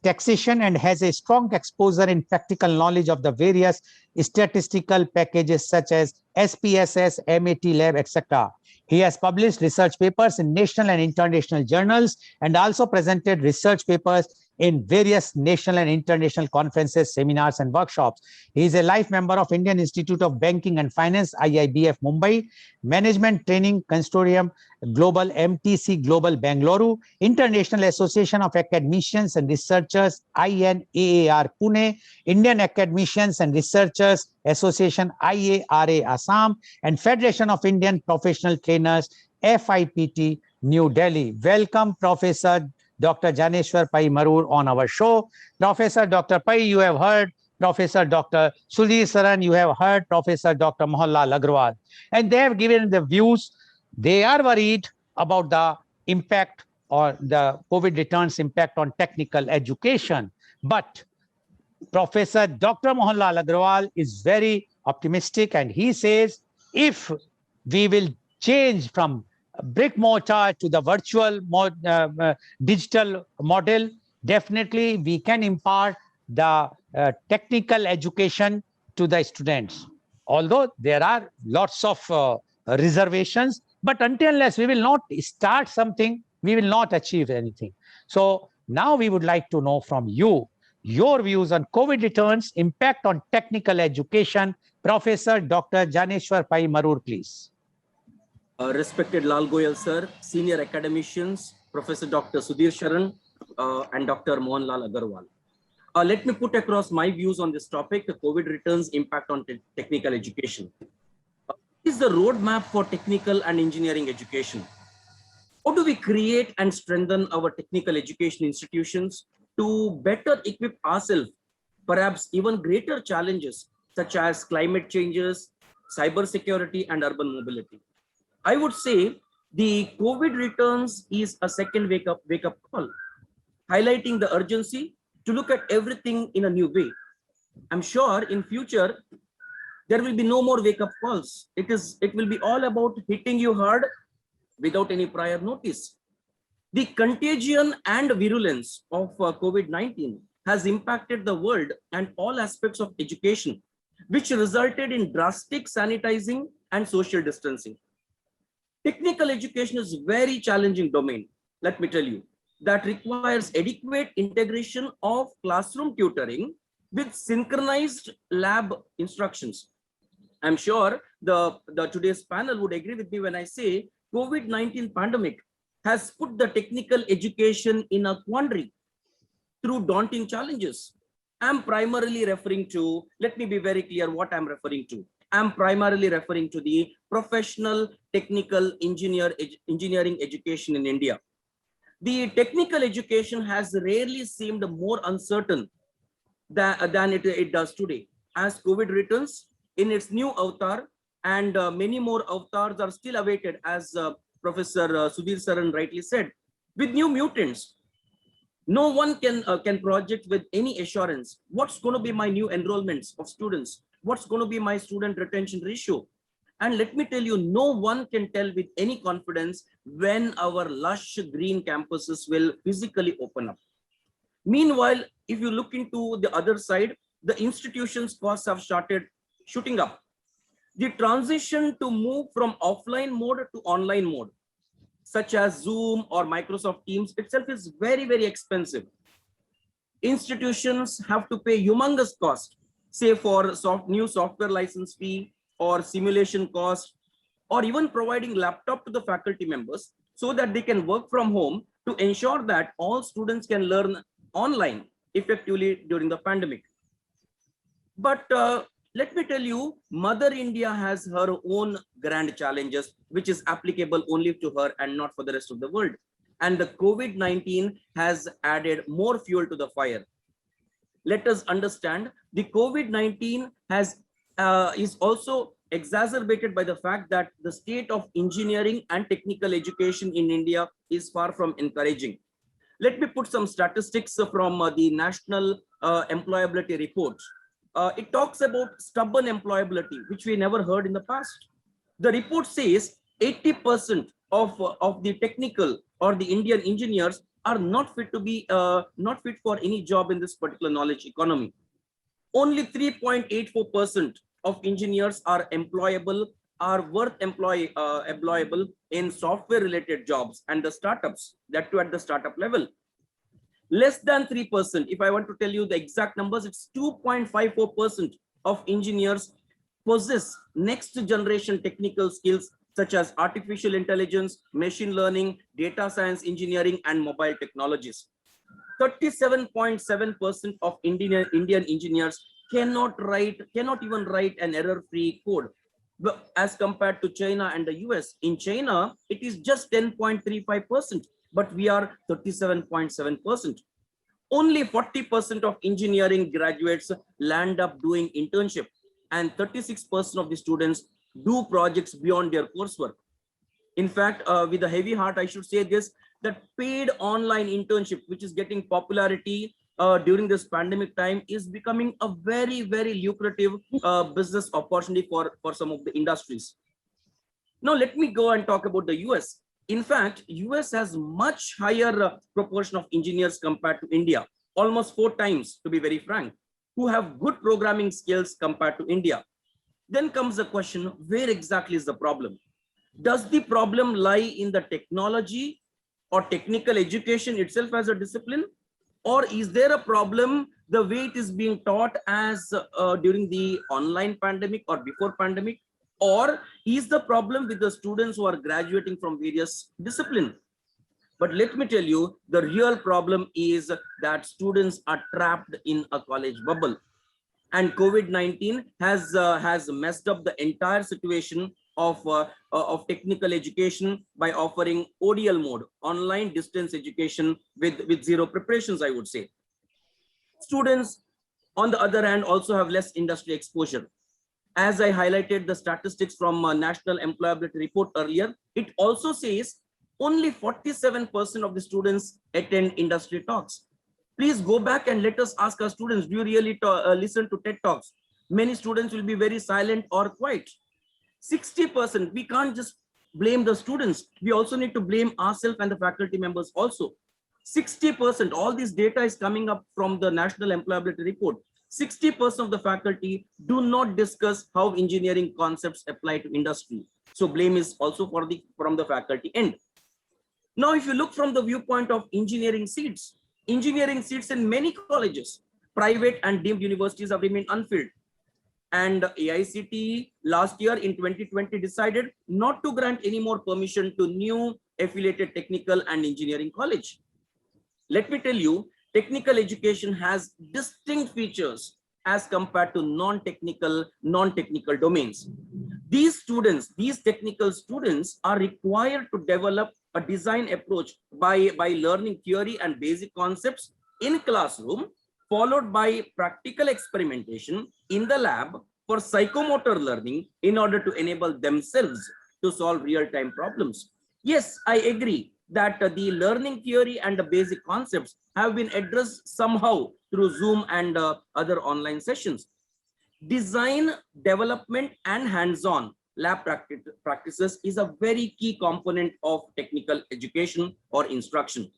taxation, and has a strong exposure in practical knowledge of the various statistical packages such as SPSS, MAT Lab, etc. He has published research papers in national and international journals and also presented research papers in various national and international conferences, seminars, and workshops. He is a life member of Indian Institute of Banking and Finance, IIBF, Mumbai, Management Training Consortium, Global MTC Global Bangalore, International Association of Academicians and Researchers, INAAR Pune, Indian Academicians and Researchers Association, IARA Assam, and Federation of Indian Professional Trainers, FIPT, New Delhi. Welcome, Professor Dr. Janeshwar Pai Marur on our show. Professor Dr. Pai, you have heard. Professor Dr. Sudhir Saran, you have heard. Professor Dr. Mohanlal Agrawal. And they have given the views. They are worried about the impact or the COVID returns impact on technical education. But Professor Dr. Mohanlal Agrawal is very optimistic, and he says if we will change from brick mortar to the virtual digital model, definitely we can impart the technical education to the students. Although there are lots of reservations, but until unless we will not start something, we will not achieve anything. So now we would like to know from you your views on COVID returns, impact on technical education. Professor Dr. Janeshwar Pai Marur, please. Respected Lal Goel sir, senior academicians, Professor Dr. Sudhir Sharan, and Dr. Mohanlal Agrawal. Let me put across my views on this topic, the COVID returns impact on technical education. What is the roadmap for technical and engineering education? How do we create and strengthen our technical education institutions to better equip ourselves, perhaps even greater challenges such as climate changes, cybersecurity, and urban mobility? I would say the COVID returns is a second wake up call, highlighting the urgency to look at everything in a new way. I'm sure in future, there will be no more wake up calls. It will be all about hitting you hard without any prior notice. The contagion and virulence of COVID-19 has impacted the world and all aspects of education, which resulted in drastic sanitizing and social distancing. Technical education is a very challenging domain, let me tell you, that requires adequate integration of classroom tutoring with synchronized lab instructions. I'm sure the today's panel would agree with me when I say COVID-19 pandemic has put the technical education in a quandary through daunting challenges. I'm primarily referring to, let me be very clear what I'm referring to. I'm primarily referring to the professional technical engineering education in India. The technical education has rarely seemed more uncertain than it does today. As COVID returns in its new avatar, and many more avatars are still awaited, as Professor Sudhir Saran rightly said, with new mutants. No one can project with any assurance what's going to be my new enrollments of students, what's going to be my student retention ratio. And let me tell you, no one can tell with any confidence when our lush green campuses will physically open up. Meanwhile, if you look into the other side, the institutions' costs have started shooting up. The transition to move from offline mode to online mode, such as Zoom or Microsoft Teams itself, is very, very expensive. Institutions have to pay humongous cost, say for new software license fee or simulation cost, or even providing laptop to the faculty members so that they can work from home to ensure that all students can learn online effectively during the pandemic. But let me tell you, Mother India has her own grand challenges, which is applicable only to her and not for the rest of the world. And the COVID-19 has added more fuel to the fire. Let us understand, the COVID-19 is also exacerbated by the fact that the state of engineering and technical education in India is far from encouraging. Let me put some statistics from the National Employability Report. It talks about stubborn employability, which we never heard in the past. The report says 80% of the technical or the Indian engineers are not fit for any job in this particular knowledge economy. Only 3.84% of engineers are employable, are worth employable in software related jobs and the startups, that too at the startup level. Less than 3%, if I want to tell you the exact numbers, it's 2.54% of engineers possess next generation technical skills such as artificial intelligence, machine learning, data science engineering, and mobile technologies. 37.7% of Indian engineers cannot even write an error-free code. But as compared to China and the US, in China, it is just 10.35%, but we are 37.7%. Only 40% of engineering graduates land up doing internship, and 36% of the students do projects beyond their coursework. In fact, with a heavy heart, I should say this, that paid online internship, which is getting popularity during this pandemic time, is becoming a very, very lucrative business opportunity for some of the industries. Now, let me go and talk about the US. In fact, US has much higher proportion of engineers compared to India, almost 4 times, to be very frank, who have good programming skills compared to India. Then comes the question, where exactly is the problem? Does the problem lie in the technology or technical education itself as a discipline? Or is there a problem the way it is being taught as during the online pandemic or before pandemic? Or is the problem with the students who are graduating from various disciplines? But let me tell you, the real problem is that students are trapped in a college bubble. And COVID-19 has messed up the entire situation of technical education by offering ODL mode, online distance education with zero preparations, I would say. Students, on the other hand, also have less industry exposure. As I highlighted the statistics from National Employability Report earlier, it also says only 47% of the students attend industry talks. Please go back and let us ask our students, do you really listen to TED Talks? Many students will be very silent or quiet. 60%, we can't just blame the students. We also need to blame ourselves and the faculty members also. 60%, all this data is coming up from the National Employability Report. 60% of the faculty do not discuss how engineering concepts apply to industry. So blame is also from the faculty end. Now, if you look from the viewpoint of engineering seats in many colleges, private and deemed universities have remained unfilled. And AICTE last year in 2020 decided not to grant any more permission to new affiliated technical and engineering college. Let me tell you, technical education has distinct features as compared to non-technical domains. These technical students are required to develop a design approach by learning theory and basic concepts in classroom, followed by practical experimentation in the lab for psychomotor learning in order to enable themselves to solve real-time problems. Yes, I agree that the learning theory and the basic concepts have been addressed somehow through Zoom and other online sessions. Design, development, and hands-on lab practices is a very key component of technical education or instruction.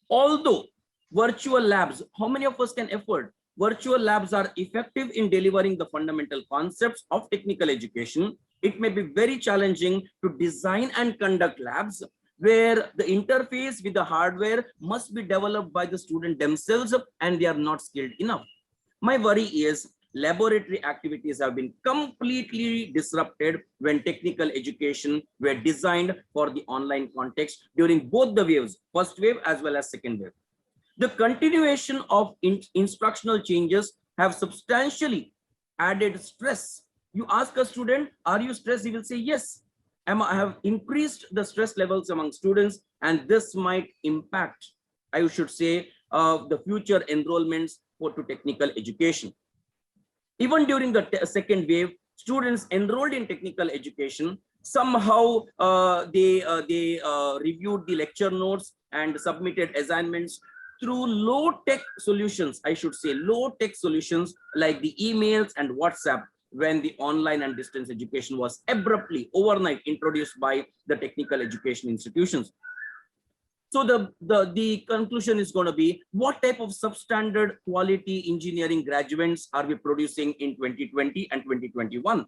Although virtual labs, how many of us can afford? Virtual labs are effective in delivering the fundamental concepts of technical education. It may be very challenging to design and conduct labs where the interface with the hardware must be developed by the student themselves and they are not skilled enough. My worry is laboratory activities have been completely disrupted when technical education were designed for the online context during both the waves, first wave as well as second wave. The continuation of instructional changes have substantially added stress. You ask a student, are you stressed? He will say, yes. I have increased the stress levels among students, and this might impact, I should say, the future enrollments to technical education. Even during the second wave, students enrolled in technical education, somehow they reviewed the lecture notes and submitted assignments through low-tech solutions, I should say, low-tech solutions like the emails and WhatsApp, when the online and distance education was abruptly overnight introduced by the technical education institutions. So the conclusion is going to be, what type of substandard quality engineering graduates are we producing in 2020 and 2021?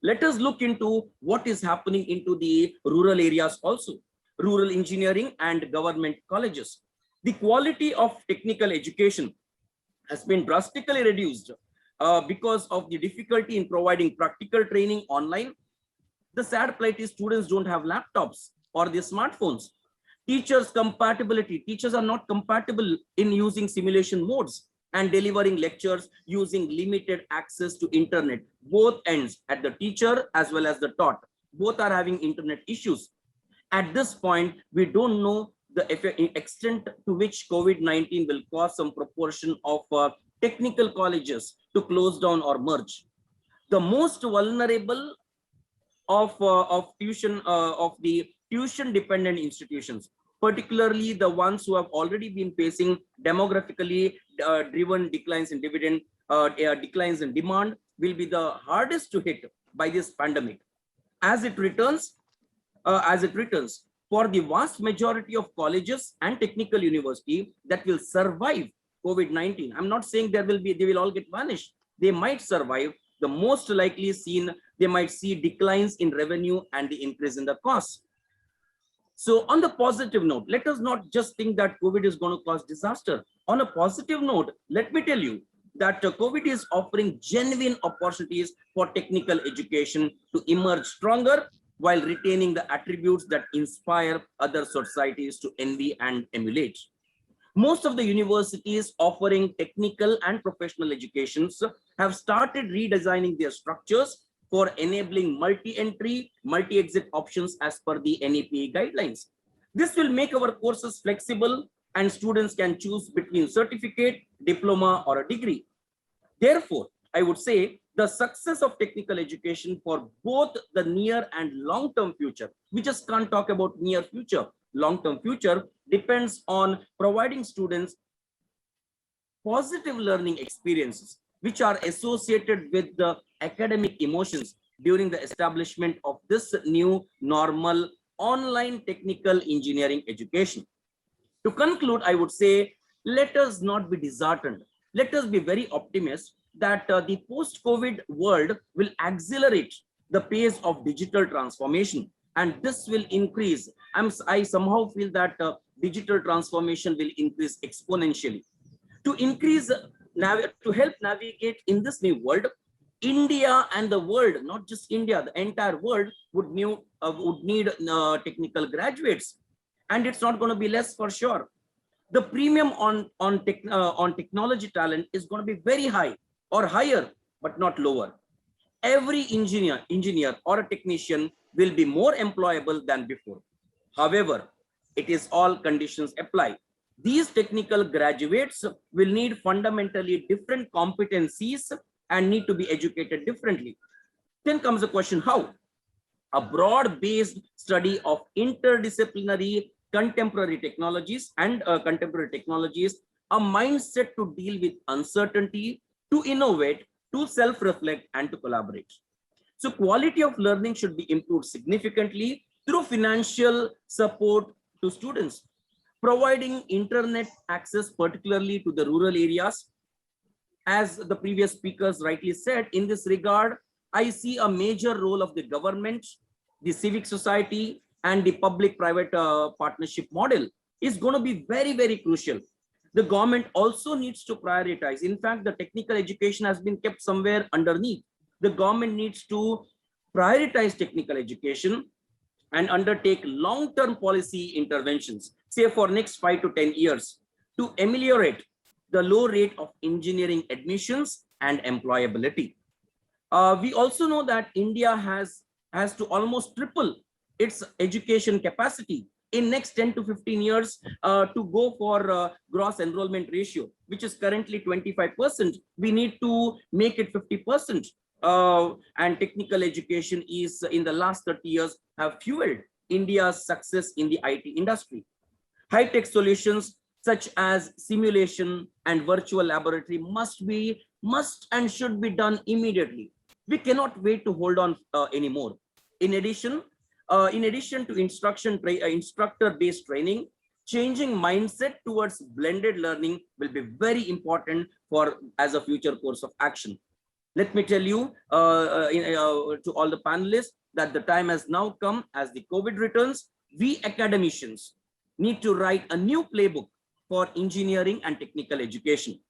Let us look into what is happening into the rural areas also, rural engineering and government colleges. The quality of technical education has been drastically reduced because of the difficulty in providing practical training online. The sad plight is students don't have laptops or their smartphones. Teachers are not compatible in using simulation modes and delivering lectures using limited access to internet. Both ends, at the teacher as well as the taught, both are having internet issues. At this point, we don't know the extent to which COVID-19 will cause some proportion of technical colleges to close down or merge. The most vulnerable of the tuition dependent institutions, particularly the ones who have already been facing demographically driven declines in declines in demand, will be the hardest to hit by this pandemic. As it returns, for the vast majority of colleges and technical university that will survive COVID-19, I'm not saying they will all get vanished. They might survive. The most likely they might see declines in revenue and the increase in the costs. So on the positive note, let us not just think that COVID is going to cause disaster. On a positive note, let me tell you that COVID is offering genuine opportunities for technical education to emerge stronger while retaining the attributes that inspire other societies to envy and emulate. Most of the universities offering technical and professional educations have started redesigning their structures for enabling multi-entry, multi-exit options as per the NEP guidelines. This will make our courses flexible and students can choose between certificate, diploma, or a degree. Therefore, I would say the success of technical education for both the near and long-term future, we just can't talk about near future, long-term future depends on providing students positive learning experiences which are associated with the academic emotions during the establishment of this new normal online technical engineering education. To conclude, I would say, let us not be disheartened. Let us be very optimistic that the post-COVID world will accelerate the pace of digital transformation, and this will increase. I somehow feel that digital transformation will increase exponentially. To increase, to help navigate in this new world, India and the world, not just India, the entire world would need technical graduates, and it's not going to be less for sure. The premium on technology talent is going to be very high or higher, but not lower. Every engineer or a technician will be more employable than before. However, it is all conditions apply. These technical graduates will need fundamentally different competencies and need to be educated differently. Then comes the question, how? A broad-based study of interdisciplinary contemporary technologies, a mindset to deal with uncertainty, to innovate, to self-reflect, and to collaborate. So quality of learning should be improved significantly through financial support to students, providing internet access, particularly to the rural areas. As the previous speakers rightly said, in this regard, I see a major role of the government, the civic society, and the public-private partnership model is going to be very, very crucial. The government also needs to prioritize. In fact, the technical education has been kept somewhere underneath. The government needs to prioritize technical education and undertake long-term policy interventions, say for next 5 to 10 years, to ameliorate the low rate of engineering admissions and employability. We also know that India has to almost triple its education capacity in next 10 to 15 years to go for gross enrollment ratio, which is currently 25%. We need to make it 50%. And technical education is in the last 30 years have fueled India's success in the IT industry. High-tech solutions such as simulation and virtual laboratory must and should be done immediately. We cannot wait to hold on anymore. In addition to instructor-based training, changing mindset towards blended learning will be very important as a future course of action. Let me tell you to all the panelists that the time has now come. As the COVID returns, we academicians need to write a new playbook for engineering and technical education.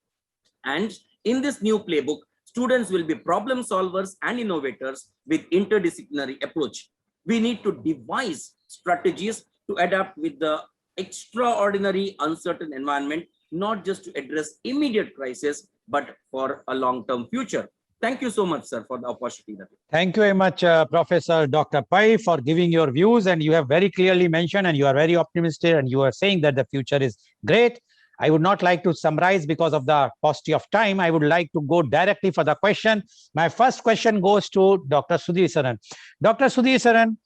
And in this new playbook, students will be problem solvers and innovators with interdisciplinary approach. We need to devise strategies to adapt with the extraordinary uncertain environment, not just to address immediate crisis, but for a long-term future. Thank you so much, sir, for the opportunity. Thank you very much, Professor Dr. Pai, for giving your views. And you have very clearly mentioned, and you are very optimistic, and you are saying that the future is great. I would not like to summarize because of the paucity of time. I would like to go directly for the question. My first question goes to Dr. Sudhir Saran. Dr. Sudhir Saran,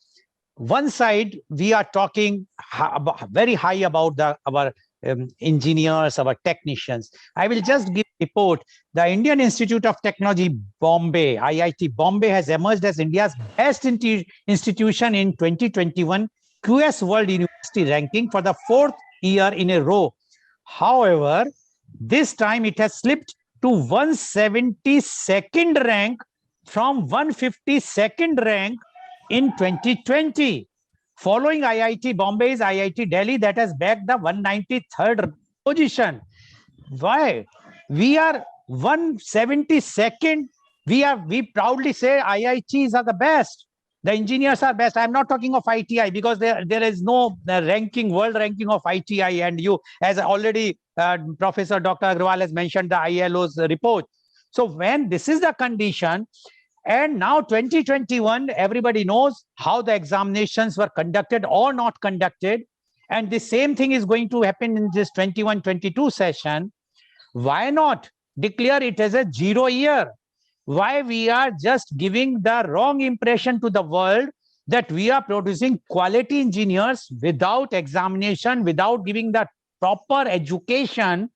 one side, we are talking very high about our engineers, our technicians. I will just give a report. The Indian Institute of Technology, Bombay, IIT Bombay, has emerged as India's best institution in 2021 QS World University ranking for the 4th year in a row. However, this time it has slipped to 172nd rank from 152nd rank in 2020. Following IIT Bombay's IIT Delhi that has bagged the 193rd position. Why? We are 172nd. We proudly say IITs are the best. The engineers are best. I'm not talking of ITI because there is no world ranking of ITI. And you, as already Professor Dr. Agarwal has mentioned the ILO's report. So when this is the condition, and now 2021, everybody knows how the examinations were conducted or not conducted. And the same thing is going to happen in this 21-22 session. Why not declare it as a 0 year? Why we are just giving the wrong impression to the world that we are producing quality engineers without examination, without giving the proper education?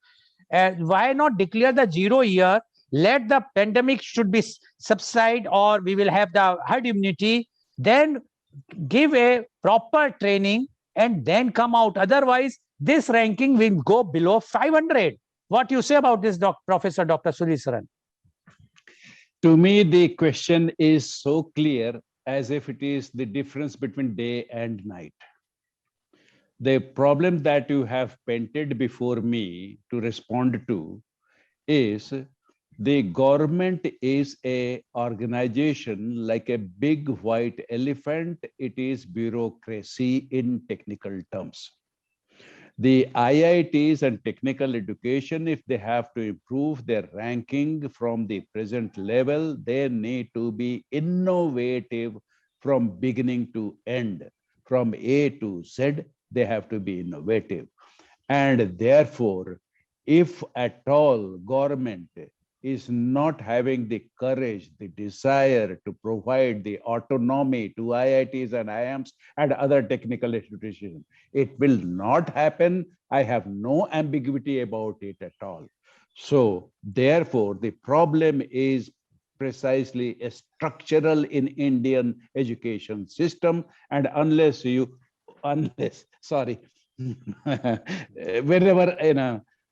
Why not declare the 0 year? let the pandemic should be subside, or we will have the herd immunity, then give a proper training and then come out. Otherwise, this ranking will go below 500. What you say about this, Professor Dr. Sudhir Saran? To me, the question is so clear as if it is the difference between day and night. The problem that you have painted before me to respond to is the government is a organization like a big white elephant. It is bureaucracy in technical terms. The IITs and technical education, if they have to improve their ranking from the present level, they need to be innovative from beginning to end. From A to Z, they have to be innovative. And therefore, if at all government is not having the courage, the desire to provide the autonomy to IITs and IIMs and other technical institutions, it will not happen. I have no ambiguity about it at all. So therefore, the problem is precisely a structural in Indian education system. And sorry, whenever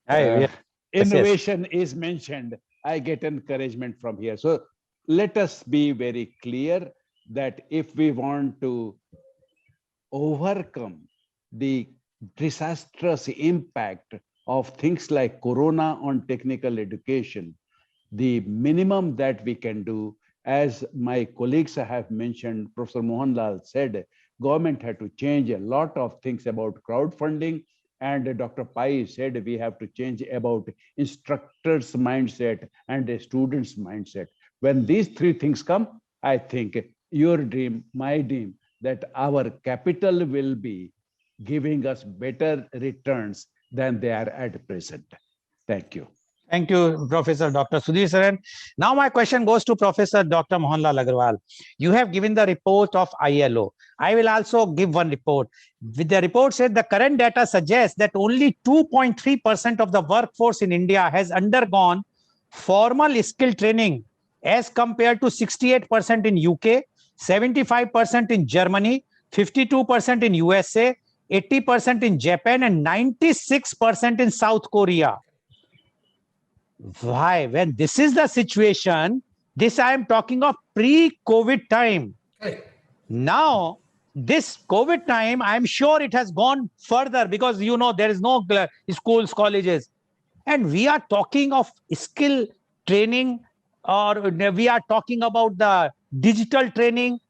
Yes, yes. innovation is mentioned, I get encouragement from here. So let us be very clear that if we want to overcome the disastrous impact of things like corona on technical education, the minimum that we can do, as my colleagues have mentioned, Professor Mohanlal said, government had to change a lot of things about crowdfunding. And Dr. Pai said we have to change about instructors' mindset and a student's mindset. When these three things come, I think your dream, my dream, that our capital will be giving us better returns than they are at present. Thank you. Thank you, Professor Dr. Sudhir Saran. Now my question goes to Professor Dr. Mohanlal Agarwal. You have given the report of ILO. I will also give one report. The report said the current data suggests that only 2.3% of the workforce in India has undergone formal skill training as compared to 68% in UK, 75% in Germany, 52% in USA, 80% in Japan, and 96% in South Korea. Why? When this is the situation, this I am talking of pre-COVID time. Correct. Now, this COVID time, I'm sure it has gone further because, there is no schools, colleges. And we are talking of skill training, or we are talking about the digital training.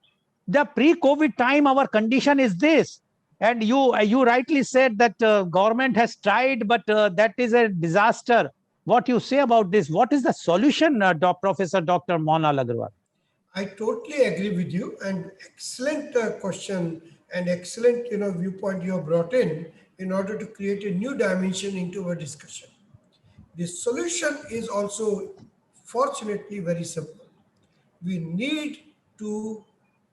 The pre-COVID time, our condition is this. And you rightly said that government has tried, but that is a disaster. What you say about this? What is the solution, Professor Dr. Mohanlal Agarwal? I totally agree with you, and excellent question and excellent viewpoint you have brought in order to create a new dimension into our discussion. The solution is also fortunately very simple. We need to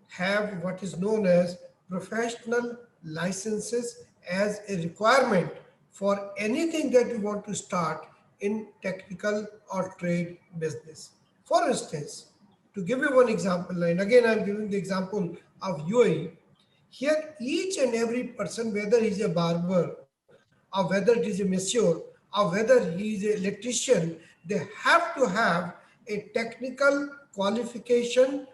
have what is known as professional licenses as a requirement for anything that we want to start in technical or trade business. For instance, to give you one example, and again I'm giving the example of UAE, here each and every person, whether he's a barber or whether it is a masseur or whether he is an electrician, they have to have a technical qualification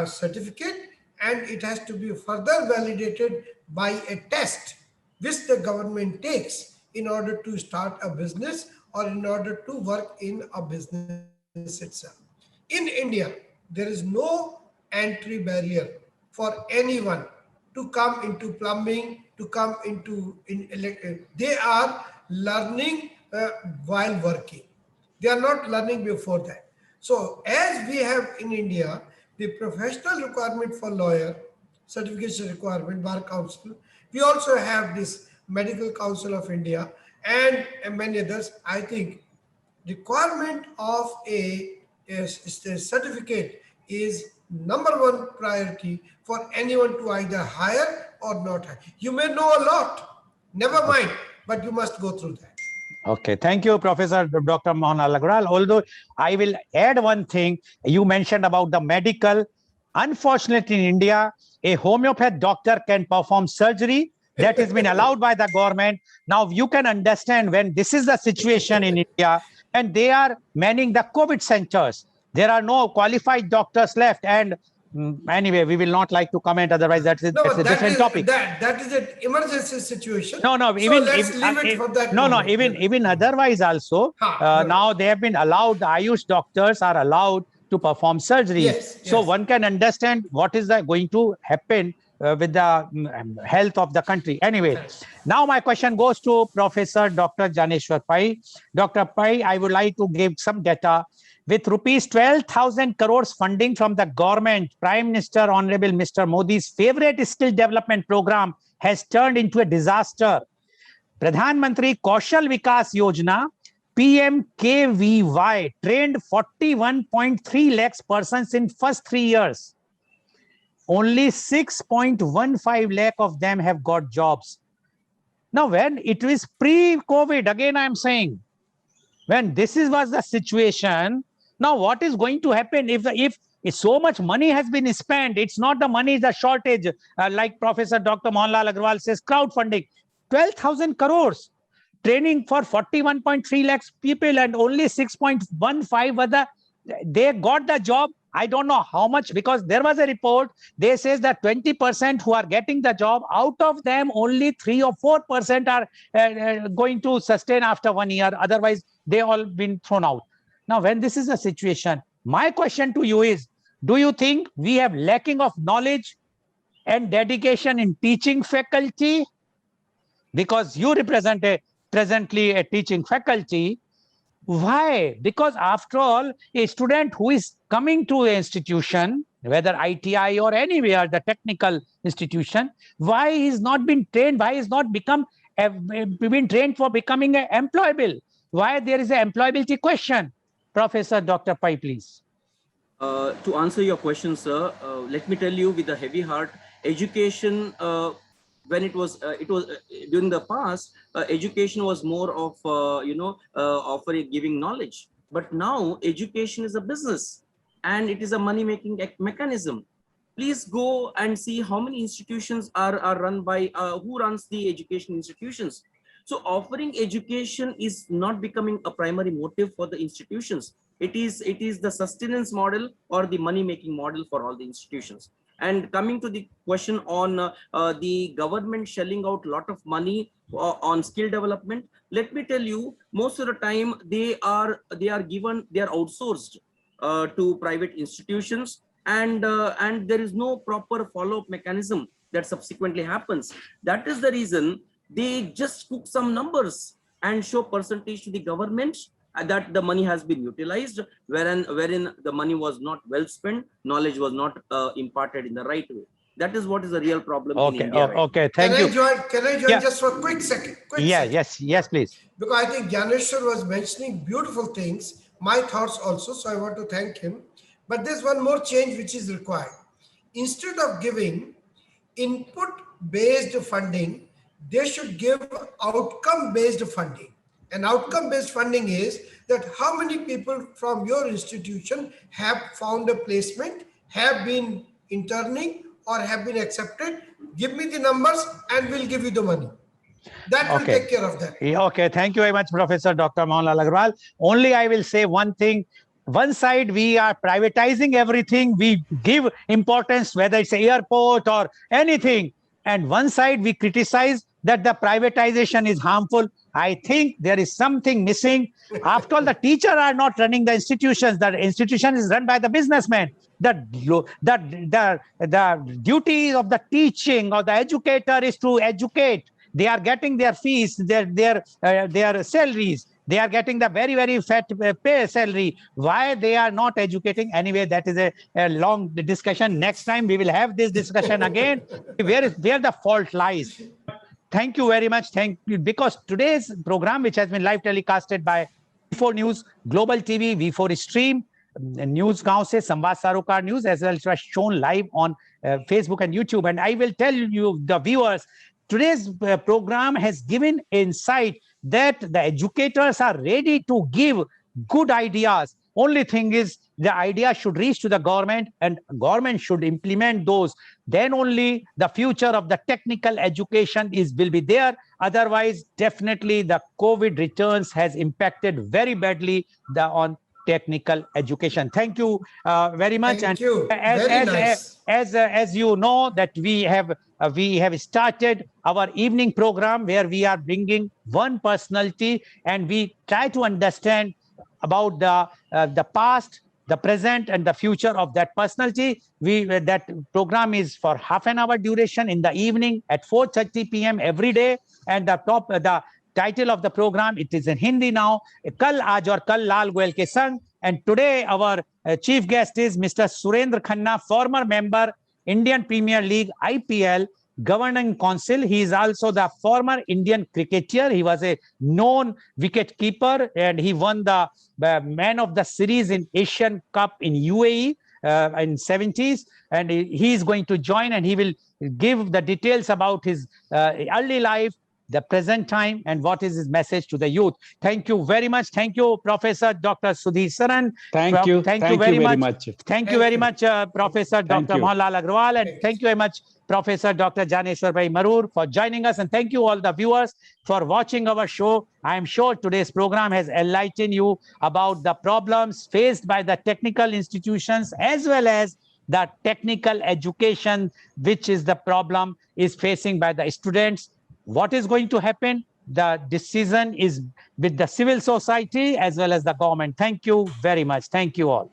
certificate, and it has to be further validated by a test which the government takes in order to start a business or in order to work in a business itself. In India, there is no entry barrier for anyone to come into plumbing, to come they are learning while working. They are not learning before that. So as we have in India, the professional requirement for lawyer, certification requirement, bar council, we also have this medical council of India and many others. I think requirement of a certificate is number one priority for anyone to either hire or not hire. You may know a lot, never mind, but you must go through that. Okay, thank you, Professor Dr. Mohan Lal Goel. Although I will add one thing, you mentioned about the medical. Unfortunately, in India, a homeopath doctor can perform surgery that has been allowed by the government. Now, you can understand when this is the situation in India, and they are manning the COVID centers. There are no qualified doctors left, and anyway, we will not like to comment. Otherwise, that's No, a different topic. that is an emergency situation. No, no, So even let's leave it for that no, no, moment. even otherwise also. Ha, Now they have been allowed. The Ayush doctors are allowed to perform surgeries. Yes, So yes. one can understand what is going to happen with the health of the country. Anyway, now my question goes to Professor Dr. Janeshwar Pai. Dr. Pai, I would like to give some data. With rupees 12,000 crores funding from the government, Prime Minister Honorable Mr. Modi's favorite skill development program has turned into a disaster. Pradhan Mantri Kaushal Vikas Yojana, PMKVY, trained 41.3 lakhs persons in first 3 years. Only 6.15 lakh of them have got jobs. Now, when it was pre-COVID, again I am saying, when was the situation, now what is going to happen if so much money has been spent? It's not the money, it's a shortage. Like Professor Dr. Mohan Lal Agarwal says, crowdfunding, 12,000 crores, training for 41.3 lakhs people, and only 6.15 were they got the job. I don't know how much, because there was a report. They says that 20% who are getting the job, out of them only 3 or 4% are going to sustain after 1 year. Otherwise, they all been thrown out. Now, when this is a situation, my question to you is, do you think we have lacking of knowledge and dedication in teaching faculty? Because you represent presently a teaching faculty. Why? Because after all, a student who is coming to an institution, whether ITI or anywhere, the technical institution, why he's not been trained? Why he's not been trained for becoming employable? Why there is an employability question? Professor Dr. Pai, please. To answer your question, sir, let me tell you with a heavy heart, education, when it was during the past, education was more of offering, giving knowledge. But now education is a business, and it is a money making mechanism. Please go and see how many institutions are run by who runs the education institutions. So offering education is not becoming a primary motive for the institutions. It is the sustenance model or the money making model for all the institutions. And coming to the question on the government shelling out a lot of money on skill development, let me tell you, most of the time they are outsourced to private institutions, and there is no proper follow-up mechanism that subsequently happens. That is the reason they just cook some numbers and show percentage to the government that the money has been utilized, wherein the money was not well spent, knowledge was not imparted in the right way. That is what is the real problem in India. Okay, thank you. Can I join just for a quick second? Yes, please. Because I think Gyaneshwar was mentioning beautiful things, my thoughts also, so I want to thank him. But there's one more change which is required. Instead of giving input-based funding, they should give outcome-based funding. And outcome-based funding is that how many people from your institution have found a placement, have been interning, or have been accepted. Give me the numbers and we'll give you the money. That will take care of that. Okay, thank you very much, Professor Dr. Mohan Lal Agarwal. Only I will say one thing. One side, we are privatizing everything. We give importance, whether it's an airport or anything. And one side, we criticize that the privatization is harmful. I think there is something missing. After all, the teachers are not running the institutions. The institution is run by the businessmen. The duty of the teaching or the educator is to educate. They are getting their fees, their salaries. They are getting the very, very fat pay salary. Why they are not educating? Anyway, that is a long discussion. Next time we will have this discussion again, where the fault lies. Thank you very much. Thank you. Because today's program, which has been live telecasted by V4 News, Global TV, V4 Stream, News Gaon se Samvad Sarokar News, as well as shown live on Facebook and YouTube. And I will tell you, the viewers, today's program has given insight that the educators are ready to give good ideas. Only thing is the idea should reach to the government and government should implement those. Then only the future of the technical education will be there. Otherwise, definitely the COVID returns has impacted very badly on technical education. Thank you very much. Thank And you. as Very as nice. as you know that we have started our evening program where we are bringing one personality and we try to understand about the past, the present, and the future of that personality. That program is for half an hour duration in the evening at 4:30 p.m. every day. And the title of the program, it is in Hindi now, Kal Aaj aur Kal Lal Goel ke Sang. And today our chief guest is Mr. Surendra Khanna, former member, Indian Premier League, IPL, governing council. He is also the former Indian cricketer. He was a known wicket keeper and he won the man of the series in Asian Cup in UAE in 70s. And he is going to join and he will give the details about his early life, the present time, and what is his message to the youth. Thank you very much. Thank you, Professor Dr. Sudhir Saran. Thank you. Thank you very much. Thank you very much, Professor Thank Dr. you. Mohan Lal Agarwal. And Thank you. thank you very much, Professor Dr. Janeshwar Bhai Marur, for joining us. And thank you all the viewers for watching our show. I am sure today's program has enlightened you about the problems faced by the technical institutions as well as the technical education, which is the problem is facing by the students. What is going to happen? The decision is with the civil society as well as the government. Thank you very much. Thank you all.